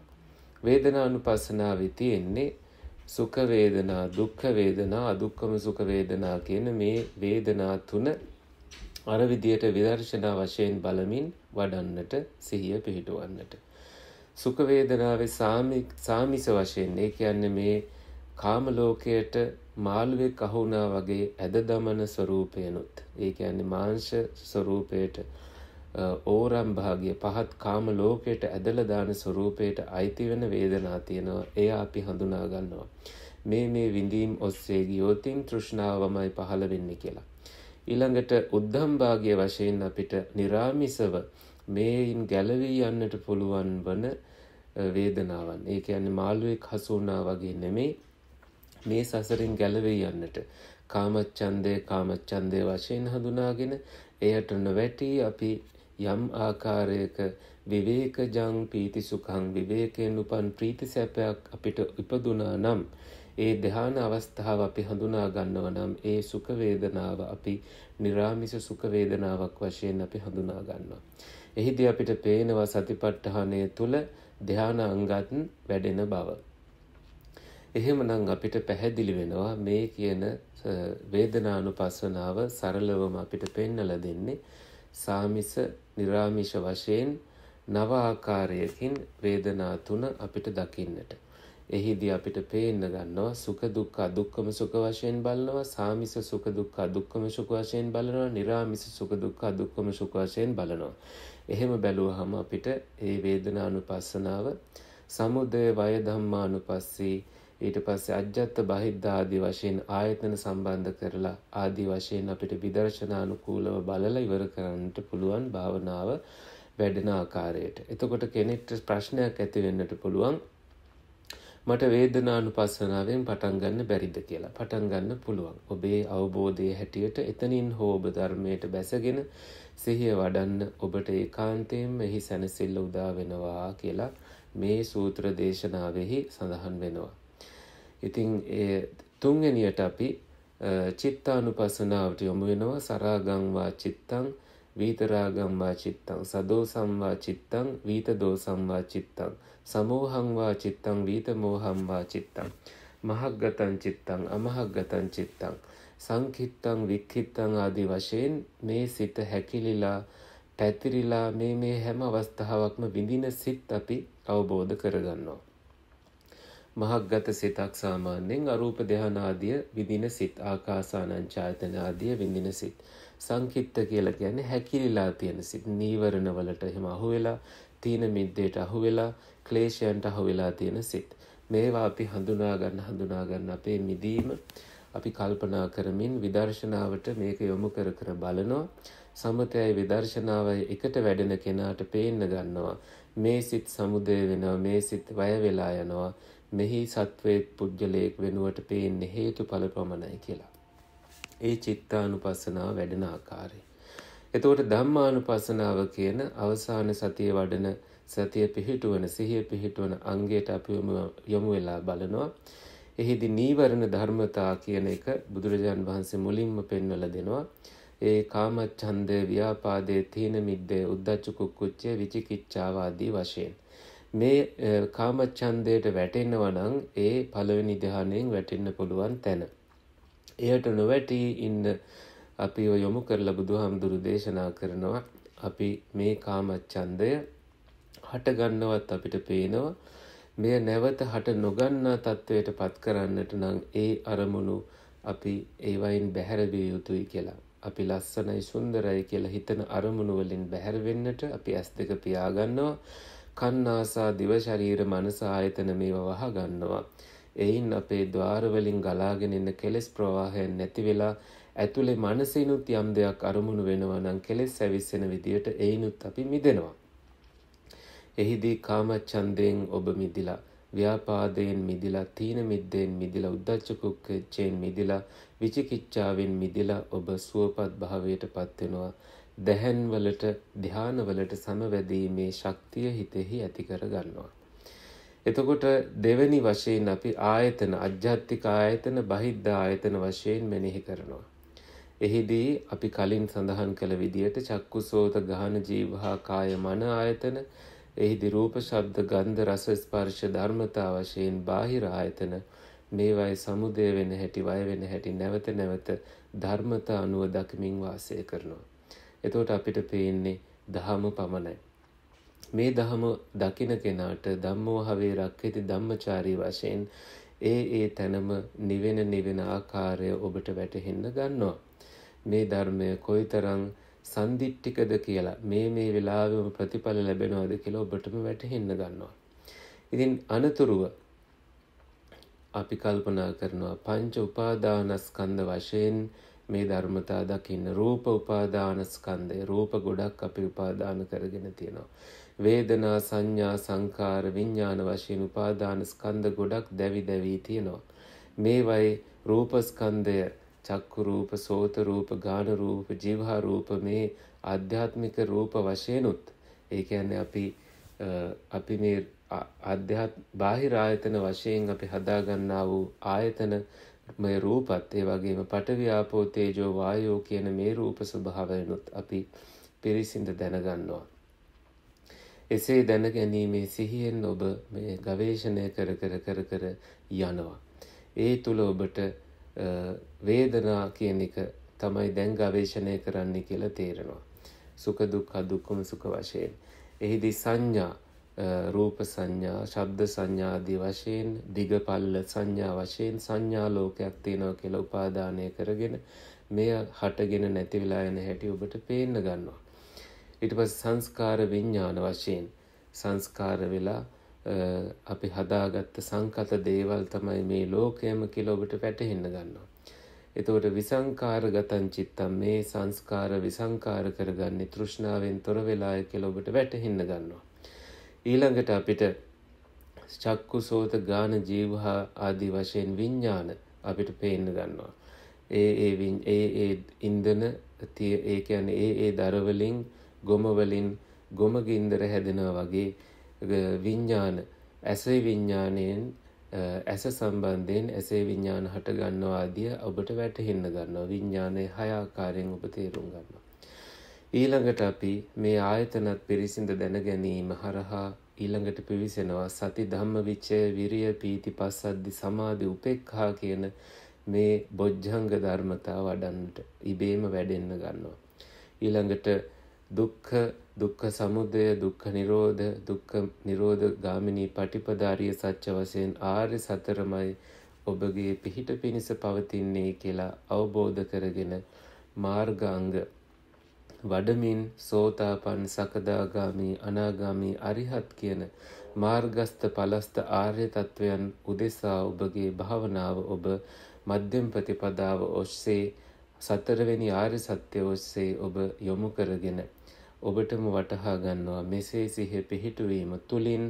වේදනානුපස්සනාවේ තියෙන්නේ සුඛ වේදනා, දුක්ඛ වේදනා, අදුක්ඛම සුඛ වේදනා කියන මේ වේදනා තුන අර විදියට විදර්ශනා වශයෙන් බලමින් වඩන්නට, සිහිය පිහිටවන්නට. සුඛ වේදනාවේ සාමිස වශයෙන්, ඒ කියන්නේ මේ කාම ලෝකයට මාළුවෙක් අහුණා වගේ ඇද දමන ස්වરૂපයනොත්, ඒ කියන්නේ මාංශ ස්වરૂපයට, ඕරම් භාගිය පහත් කාම ලෝකයට ඇදලා දාන ස්වરૂපයට අයිති වෙන වේදනා තියෙනවා. එය අපි හඳුනා ගන්නවා. මේ විඳීම් ඔස්සේ ගියොතින් තෘෂ්ණාවමයි පහළ වෙන්නේ කියලා. ඊළඟට උද්ධම් භාගිය වශයෙන් අපිට निराமிසව මේන් ගැලවී යන්නට පුළුවන් වන වේදනාවන්. ඒ කියන්නේ මාළුවෙක් හසු වුණා වගේ නෙමෙයි, මේ සසරින් ගැලවී යන්නට කාමච්ඡන්දය වශයෙන් හඳුනාගෙන එයට නොවැටි අපි යම් ආකාරයක විවේකජං පීති සුඛං, විවේකයෙන් උපන් ප්‍රීති සැපයක් අපිට ඉපදුනා නම්, ඒ ධ්‍යාන අවස්ථාව අපි හඳුනා ගන්නවා නම්, ඒ සුඛ වේදනාව අපි निराமிස සුඛ වේදනාවක් වශයෙන් අපි හඳුනා ගන්නවා. එහිදී අපිට පේනවා සතිපට්ඨානය තුල ධ්‍යාන අංගත් වැඩෙන බව. එහෙමනම් අපිට පැහැදිලි වෙනවා මේ කියන වේදනානුපස්සනාව සරලවම අපිට පෙන්නලා දෙන්නේ සාමිස निराமிෂ වශයෙන් නව ආකාරයකින් වේදනා තුන අපිට දකින්නට. එහිදී අපිට පේන්න ගන්නවා සුඛ දුක්ඛ අදුක්ඛම සුඛ වශයෙන් බලනවා, සාමිස සුඛ දුක්ඛ අදුක්ඛම සුඛ වශයෙන් බලනවා, निराமிස සුඛ දුක්ඛ අදුක්ඛම සුඛ වශයෙන් බලනවා. එහෙම බැලුවහම අපිට මේ වේදනානුපස්සනාව සමුදය වය ධම්මානුපස්සී, ඊට පස්සේ අජ්ජත් බහිද්ධ ආදී වශයෙන් ආයතන සම්බන්ධ කරලා ආදී වශයෙන් අපිට විදර්ශනානුකූලව බලලා ඉවර කරන්නට පුළුවන් භාවනාව වැඩෙන ආකාරයට. එතකොට කෙනෙක්ට ප්‍රශ්නයක් ඇති වෙන්නට පුළුවන්, මට වේදනානුපස්සනාවෙන් පටන් ගන්න බැරිද කියලා. පටන් ගන්න පුළුවන්. ඔබේ අවබෝධයේ හැටියට එතනින් හෝ ඔබ ධර්මයට බැසගෙන සිහිය වඩන්න ඔබට ඒකාන්තයෙන්ම එහි සැනසෙල්ල උදා වෙනවා කියලා මේ සූත්‍ර දේශනාවෙහි සඳහන් වෙනවා. ඉතින් තුන්වෙනියට අපි චිත්තානුපස්සනාවට යොමු වෙනවා. සරාගං වා චිත්තං, වීතරාගං වා චිත්තං, සදෝසං වා චිත්තං, වීතදෝසං වා චිත්තං, සමෝහං වා චිත්තං, වීතමෝහං වා චිත්තං, මහග්ගතං චිත්තං, අමහග්ගතං චිත්තං, සංකිත්තං වික්ඛිත්තං ආදී වශයෙන් මේ සිත හැකිලිලා පැතිරිලා මේ හැම අවස්ථාවක්ම විඳින සිත් අපි අවබෝධ කරගන්නවා. මහග්ගත සිතක් සාමාන්‍යයෙන් අරූප ධ්‍යාන ආදිය විඳින සිත්, ආකාසානං ඡායතන ආදිය විඳින සිත්. සංකිට්ඨ කියලා කියන්නේ හැකිලිලා තියෙන සිත්. නීවරණ වලට එහෙම අහු වෙලා, තීන මිද්දේට අහු වෙලා, ක්ලේශයන්ට අහු වෙලා තියෙන සිත්. මේවා අපි හඳුනා ගන්න අපේ මිදීම අපි කල්පනා කරමින් විදර්ශනාවට මේක යොමු කර බලනවා. සමතයයි විදර්ශනාවයි එකට වැඩෙන කෙනාට පේන්න ගන්නවා. මේ සිත් සමුදය වෙනවා, මේ සිත් වැය වෙලා යනවා. මෙහි සත්වයේ පුජ්‍යලයක් වෙනුවට පේන්නේ හේතුඵල ප්‍රමණයි කියලා. ඒ චිත්තානුපස්සනාව වැඩෙන ආකාරය. එතකොට ධම්මානුපස්සනාව කියන අවසාන සතිය වඩන, සතිය පිහිටුවන, සිහිය පිහිටුවන අංගයට අපි යොමු වෙලා බලනවා. එහිදී නීවරණ ධර්මතා කියන එක බුදුරජාන් වහන්සේ මුලින්ම පෙන්වලා දෙනවා. ඒ කාමච්ඡන්දේ, ව්‍යාපාදේ, තීන මිද්දේ, උද්ධච්ච කුක්කුච්චේ, විචිකිච්ඡාව ආදී වශයෙන් මේ කාමච්ඡන්දයට වැටෙනවා නම් ඒ පළවෙනි ධ්‍යානයෙන් වැටෙන්න පුළුවන් තැන. එයට නොවැටී ඉන්න අපිව යොමු කරලා බුදුහාමුදුරු දේශනා කරනවා. අපි මේ කාමච්ඡන්දය හට ගන්නවත් අපිට පේනවා. මෙය නැවත හට නොගන්නා තත්වයට පත් කරන්නට නම් ඒ අරමුණු අපි ඒවයින් බැහැර විය යුතුයි කියලා. අපි ලස්සනයි සුන්දරයි කියලා හිතන අරමුණු වලින් බැහැර වෙන්නට අපි ඇස් දෙක පියාගන්නවා. කන් ආසා දිව ශරීර මනස ආයතන මේවා වහ ගන්නවා. එයින් අපේ ద్వාර වලින් ගලාගෙන එන කෙලෙස් ප්‍රවාහයන් නැති වෙලා ඇතුලේ මනසිනුත් යම් දෙයක් අරමුණු වෙනවා නම් කෙලෙස් ඇවිස්සෙන විදියට එයිනුත් අපි මිදෙනවා. එහිදී කාමච්ඡන්දයෙන් ඔබ මිදිලා, ව්‍යාපාදයෙන් මිදිලා, තීන මිද්දෙන් මිදිලා, උද්ධච්ච කුක්කුච්චෙන් මිදිලා, විචිකිච්ඡාවෙන් මිදිලා ඔබ සුවපත් භාවයට පත් වෙනවා. දැහැන් වලට, ධ්‍යාන වලට සමවැදීමේ ශක්තිය හිතෙහි ඇති කර ගන්නවා. එතකොට දෙවෙනි වශයෙන් අපි ආයතන, අධ්‍යාත්මික ආයතන, බහිද්ධ ආයතන වශයෙන් මෙනෙහි කරනවා. එහිදී අපි කලින් සඳහන් කළ විදියට චක්කුසෝත ගහන ජීවහා කාය මන ආයතන, එහිදී රූප ශබ්ද ගන්ධ රස ස්පර්ශ ධර්මතා වශයෙන් බාහිර ආයතන, මේවායි සමුදය වෙන හැටි, වය වෙන හැටි නැවත නැවත ධර්මතා අනුව දකිමින් වාසය කරනවා. එතකොට අපිට පේන්නේ දහම පමණයි. මේ දහම දකින කෙනාට ධම්මෝ හවේ රක්ඛති ධම්මචාරී වශයෙන් ඒ තැනම නිවෙන ආකාරය ඔබට වැටහෙන්න ගන්නවා. මේ ධර්මය කොයිතරම් සන්දිට්ඨිකද කියලා, මේ වෙලාවෙම ප්‍රතිඵල ලැබෙනවද කියලා ඔබටම වැටහෙන්න ගන්නවා. ඉතින් අනතුරුව අපි කල්පනා කරනවා පංච උපාදානස්කන්ධ වශයෙන් මේ ධර්මතා දකින්න. රූප උපාදානස්කන්ධය, රූප ගොඩක් අපි උපාදාන කරගෙන තියෙනවා. වේදනා, සංඥා, සංකාර, විඥාන වශයෙන් උපාදානස්කන්ධ ගොඩක් දැවි තියෙනවා. මේවයි රූපස්කන්ධය, චක්කු රූප, සෝත රූප, ගාන රූප, જીවහා රූප, මේ ආධ්‍යාත්මික රූප වශයෙන්ුත්, ඒ කියන්නේ අපි මේ බාහිර ආයතන වශයෙන් අපි හදා ගන්නා වූ ආයතන මේ රූපත්, ඒ වගේම පඨවි ආපෝ තේජෝ වායෝ කියන මේ රූප ස්වභාවයනුත් අපි පිරිසිඳ දැනගන්නවා. එසේ දැන ගැනීමේ සිහියෙන් ඔබ මේ ගවේෂණය කර යනවා. ඒ තුල ඔබට වේදනා කියන එක තමයි දැන් ගවේෂණය කරන්න කියලා තේරෙනවා. සුඛ දුක්ඛ දුක්ඛම සුඛ වශයෙන්. එහිදී සංඥා, රූප සංඥා, ශබ්ද සංඥා ආදී වශයෙන්, දිගපල්ල සංඥා වශයෙන් සංඥා ලෝකයක් තියෙනවා කියලා උපාදානය කරගෙන මෙය හටගෙන නැති වෙලා යන හැටි ඔබට පේන්න ගන්නවා. ඊට පස්සේ සංස්කාර විඥාන වශයෙන් සංස්කාර වෙලා අපි හදාගත්ත සංකත දේවල් තමයි මේ ලෝකයම කියලා ඔබට වැටහෙන්න ගන්නවා. එතකොට විසංකාරගතං චිත්තම්, මේ සංස්කාර විසංකාර කරගන්නේ තෘෂ්ණාවෙන් තොර වෙලාය කියලා ඔබට වැටහෙන්න ගන්නවා. ඊළඟට අපිට චක්කු සෝත ගාන ජීවහා ආදී වශයෙන් විඥාන අපිට පේන්න ගන්නවා. ඒ ඉන්දන ඒ කියන්නේ ඒ දර වලින්, ගොම වලින් ගොම ගින්දර හැදෙනවා වගේ විඥාන, ඇසේ විඥාණයෙන්, ඇස සම්බන්ධයෙන් ඇසේ විඥාන හට ගන්නවා ආදිය ඔබට වැටහෙන්න ගන්නවා. විඥානයේ 6 ආකාරයෙන් ඔබ තේරුම් ගන්නවා. ඊළඟට අපි මේ ආයතනත් පිරිසිඳ දැන ගැනීම හරහා ඊළඟට පිවිසෙනවා සති ධම්ම විචය විරිය පීති පස්සද්ධි සමාධි උපේක්ඛා කියන මේ බොජ්ජංග ධර්මතා වඩන්නට ඉබේම වැඩෙන්න ගන්නවා. ඊළඟට දුක්ඛ සමුදය, දුක්ඛ නිරෝධ, දුක්ඛ නිරෝධ ගාමිනී පටිපදාරිය සත්‍ය වශයෙන් ආර්ය සතරමයි ඔබගේ පිහිට පිණිස පවතින්නේ කියලා අවබෝධ කරගෙන මාර්ගාංග වඩමින් සෝතාපන්න, සකදාගාමි, අනාගාමි, අරිහත් කියන මාර්ගස්ත ඵලස්ත ආර්ය තත්වයන් උදෙසා ඔබගේ භාවනාව ඔබ මධ්‍යම ප්‍රතිපදාව ඔස්සේ සතරවෙනි ආර්ය සත්‍ය ඔස්සේ ඔබ යොමු කරගෙන ඔබටම වටහා ගන්නවා මෙසේ සිහිය පිහිටුවීම තුලින්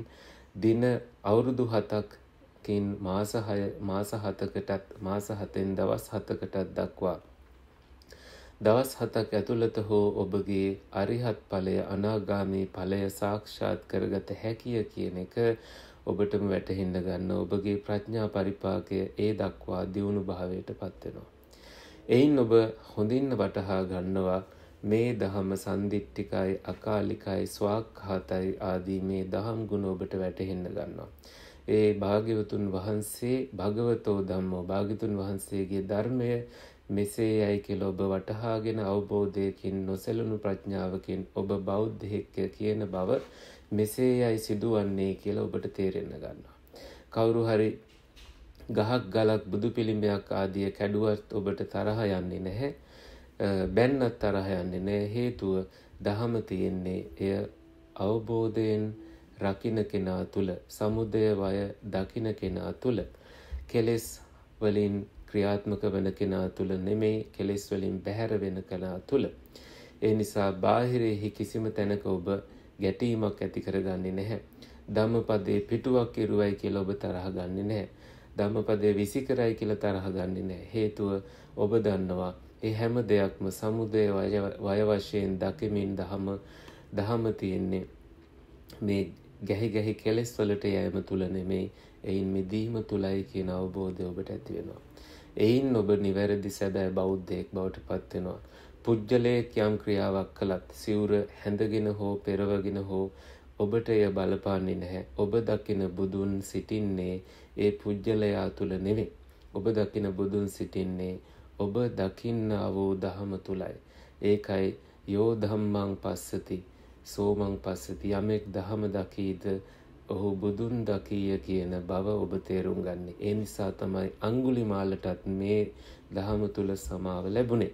දින අවුරුදු 7කින් මාස 7කටත් මාස 7න් දවස් 7කටත් දක්වා දවස් 7ක් ඇතුළත හෝ ඔබගේ අරිහත් ඵලය, අනාගාමී ඵලය සාක්ෂාත් කරගත හැකිය කියන එක ඔබටම වැටහෙන්න ගන්න. ඔබගේ ප්‍රඥා පරිපාකය ඒ දක්වා දියුණු භාවයට පත් වෙනවා. එයින් ඔබ හොඳින් වටහා ගන්නවා මේ දහම සන්දිට්ඨිකයි, අකාලිකයි, ස්වාක්ඛාතයි ආදී මේ දහම් ගුණ ඔබට වැටහෙන්න ගන්නවා. ඒ භාග්‍යවතුන් වහන්සේ භගවතෝ ධම්මෝ, භාග්‍යවතුන් වහන්සේගේ ධර්මය මෙසේයයි කියලා ඔබ වටහාගෙන අවබෝධයකින්, නොසැලුණු ප්‍රඥාවකින් ඔබ බෞද්ධයෙක් කියන බව මෙසේයයි සිදුවන්නේ කියලා ඔබට තේරෙන්න ගන්නවා. කවුරු හරි ගහක් ගලක් බුදු පිළිමයක් ආදිය කැඩුවත් ඔබට තරහ යන්නේ නැහැ. බැන්නත් තරහ යන්නේ නැහැ. හේතුව දහම තියෙන්නේ එය අවබෝධයෙන් රකින්න කෙනා තුල, සමුදය වය දකින්න කෙනා තුල, කෙලෙස් වලින් ක්‍රියාත්මක වෙන කෙනා තුල නෙමෙයි, කෙලෙස් වලින් බැහැර වෙන කෙනා තුල. ඒ නිසා බාහිරෙහි කිසිම තැනක ඔබ ගැටීමක් ඇති කරගන්නේ නැහැ. ධම්මපදයේ පිටුවක් ඉරුවයි කියලා ඔබ තරහ ගන්නෙ නැහැ. ධම්මපදයේ විසිකරයි කියලා තරහ ගන්නෙ නැහැ. හේතුව ඔබ දන්නවා ඒ හැම දෙයක්ම සමුදය වය වශයෙන් දකිමින් දහම තියෙන්නේ මේ ගැහි කෙලෙස් වලට යෑම තුල නෙමෙයි, එයින් මිදීම තුලයි කියන අවබෝධය ඔබට ඇති වෙනවා. එයින් ඔබ නිවැරදි සැබෑ බෞද්ධයෙක් බවට පත් වෙනවා. පුජ්‍යලයක් යම් ක්‍රියාවක් කළත් සිවුර හැඳගෙන හෝ පෙරවගෙන හෝ ඔබට එය බලපාන්නේ නැහැ. ඔබ දකින බුදුන් සිටින්නේ ඒ පුජ්‍යලයා තුල නෙවෙයි. ඔබ දකින බුදුන් සිටින්නේ ඔබ දකින්නා වූ දහම තුලයි. ඒකයි යෝ ධම්මං පස්සති සෝමං පස්සති. යමෙක් දහම දකීද ඔහු බුදුන් දකීය කියන බව ඔබ තේරුම් ගන්න. ඒ නිසා තමයි අඟුලිමාලටත් මේ දහම තුල සමාව ලැබුණේ.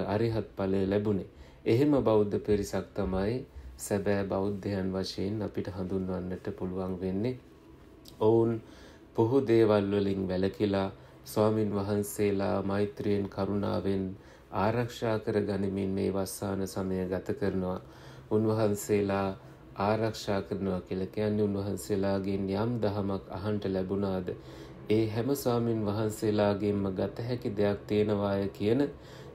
අරිහත් ඵලය ලැබුණේ. එහෙම බෞද්ධ පිරිසක් තමයි සැබෑ බෞද්ධයන් වශයෙන් අපිට හඳුන්වන්නට පුළුවන් වෙන්නේ. ඔවුන් පොහු දේවල් වලින් වැළකීලා ස්වාමින් වහන්සේලා මෛත්‍රියෙන්, කරුණාවෙන් ආරක්ෂා කර ගනිමින් මේ වස්සාන සමය ගත කරනවා. උන්වහන්සේලා ආරක්ෂා කරනවා කියලා කියන්නේ උන්වහන්සේලාගෙන් යම් දහමක් අහන්ට ලැබුණාද ඒ හැම ස්වාමින් වහන්සේලාගෙන්ම ගත හැකි දෙයක් තියෙනවාය කියන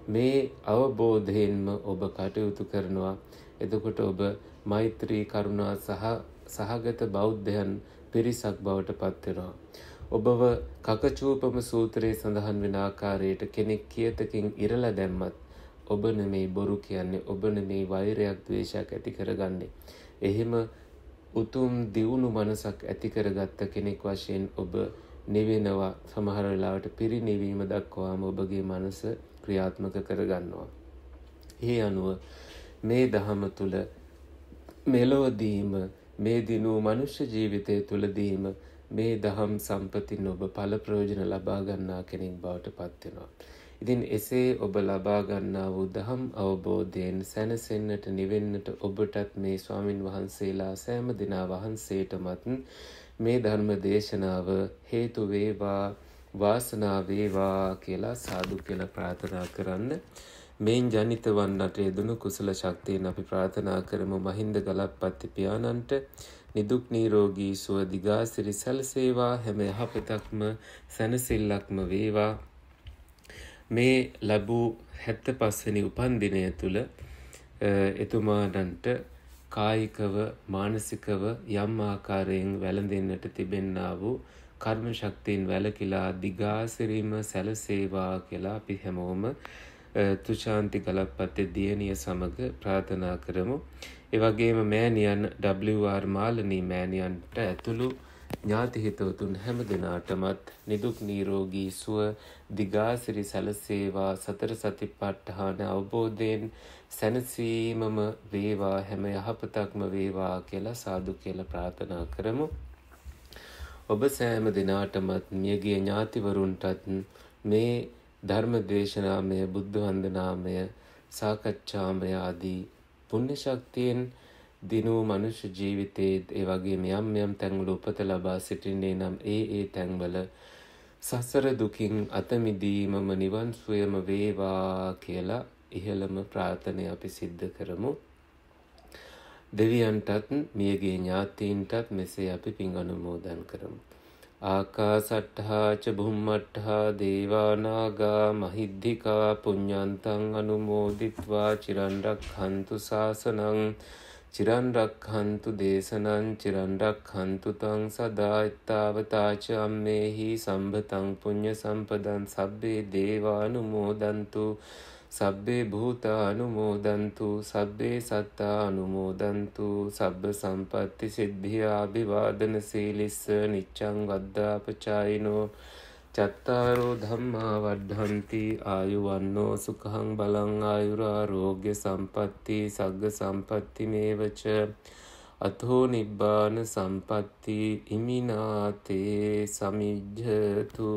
මේ අවබෝධයෙන්ම ඔබ කටයුතු කරනවා. එතකොට ඔබ මෛත්‍රී, කරුණා සහගත බෞද්ධයන් පිරිසක් බවට පත් වෙනවා. ඔබව කකචූපම සූත්‍රයේ සඳහන් වෙන ආකාරයට කෙනෙක් කියතකින් ඉරලා දැම්මත් ඔබ නෙමේ බොරු කියන්නේ, ඔබ නෙමේ වෛරයක්, ද්වේෂයක් ඇති කරගන්නේ. එහෙම උතුම් දියුණු මනසක් ඇති කරගත්ත කෙනෙක් වශයෙන් ඔබ නිවෙනවා. සමහර වෙලාවට පිරිනිවීම දක්වාම ඔබගේ මනස ක්‍රියාත්මක කරගන්නවා. ඒ අනුව මේ දහම තුල මෙලොවදීම මේ දිනු මනුෂ්‍ය ජීවිතය තුලදීම මේ දහම් සම්පතින් ඔබ ඵල ප්‍රයෝජන ලබා ගන්නා කෙනෙක් බවට පත් වෙනවා. ඉතින් එසේ ඔබ ලබා ගන්නා වූ දහම් අවබෝධයෙන් සැනසෙන්නට, නිවෙන්නට ඔබටත් මේ ස්වාමින් වහන්සේලා සෑම දිනා වහන්සේටමත් මේ ධර්ම දේශනාව හේතු වේවා, වාසනාව වේවා කියලා සාදු කියලා ප්‍රාර්ථනා කරන්න. මේන් ජනිත වන්නට යෙදුණු කුසල ශක්තියෙන් අපි ප්‍රාර්ථනා කරමු මහින්ද ගලප්පත්ති පියාණන්ට නිදුක් නිරෝගී සුව දිගාසිරි සැලසේවා. හැම යහපතක්ම සැනසෙල්ලක්ම වේවා. මේ ලැබූ 75 වෙනි උපන්දිනය තුල එතුමාණන්ට කායිකව, මානසිකව යම් ආකාරයෙන් වැළඳෙන්නට තිබෙන්නා වූ කර්ම ශක්තියෙන් වැළකීලා දිගාසිරීම සැලසේවා කියලා අපි හැමෝම තුෂාන්ති ගලප්පත්තේ දියණිය සමග ප්‍රාර්ථනා කරමු. ඒ වගේම මෑණියන් WR මාලනී මෑණියන්ට ඇතුළු ඥාති හිතවතුන් හැම දෙනාටමත් නිදුක් නිරෝගී සුව දිගාසිරි සැලසේවා. සතර සතිපට්ඨාන අවබෝධයෙන් සැනසීමම වේවා, හැම යහපතක්ම වේවා කියලා සාදු කියලා ප්‍රාර්ථනා කරමු. ඔබ සෑම දෙනාටමත් මියගිය ඥාතිවරුන්ටත් මේ ධර්ම දේශනාමය, බුද්ධ වන්දනාමය, සාකච්ඡාමය ආදී පුණ්‍ය ශක්තියෙන් දිනූ මනුෂ්‍ය ජීවිතයේ ඒ වගේම යම් තැන්වල උපත ලබා සිටින්නේ නම් ඒ තැන්වල සසර දුකින් අත මිදීමම නිවන් සුවයම වේවා කියලා ඉහළම ප්‍රාර්ථනය අපි සිද්ධ කරමු. දෙවියන්ටත් මියගේ ඥාතීන්ටත් මෙසේ අපි පින් අනුමෝදන් කරමු. ආකාසට්ඨා ච බුම්මට්ඨා දේවා නාග මහිද්దికා පුඤ්ඤන්තං අනුමෝදිත්වා චිරන් රක්ඛන්තු ශාසනං චිරන් රක්ඛන්තු දේශනං චිරන් රක්ඛන්තු තං සදා ඊත්තාවතා ච අම්මේහි සම්භතං පුඤ්ඤ සම්පදං සබ්බේ දේවානුමෝදන්තු සබ්බේ භූතානුමෝදන්තු සබ්බේ සත්තානුමෝදන්තු සබ්බ සම්පත්ති සිද්ධියා අභිවාදන සීලිස්ස නිච්ඡං වද්දාපචායිනෝ චත්තාරෝ ධම්මා වඩ්ඩන්ති ආයුවන්නෝ සුඛං බලං ආයුරාෝග්‍ය සම්පatti සග්ග සම්පatti මේවච අතෝ නිබ්බාන සම්පatti ඉමිනාතේ සමිජ්ජතු.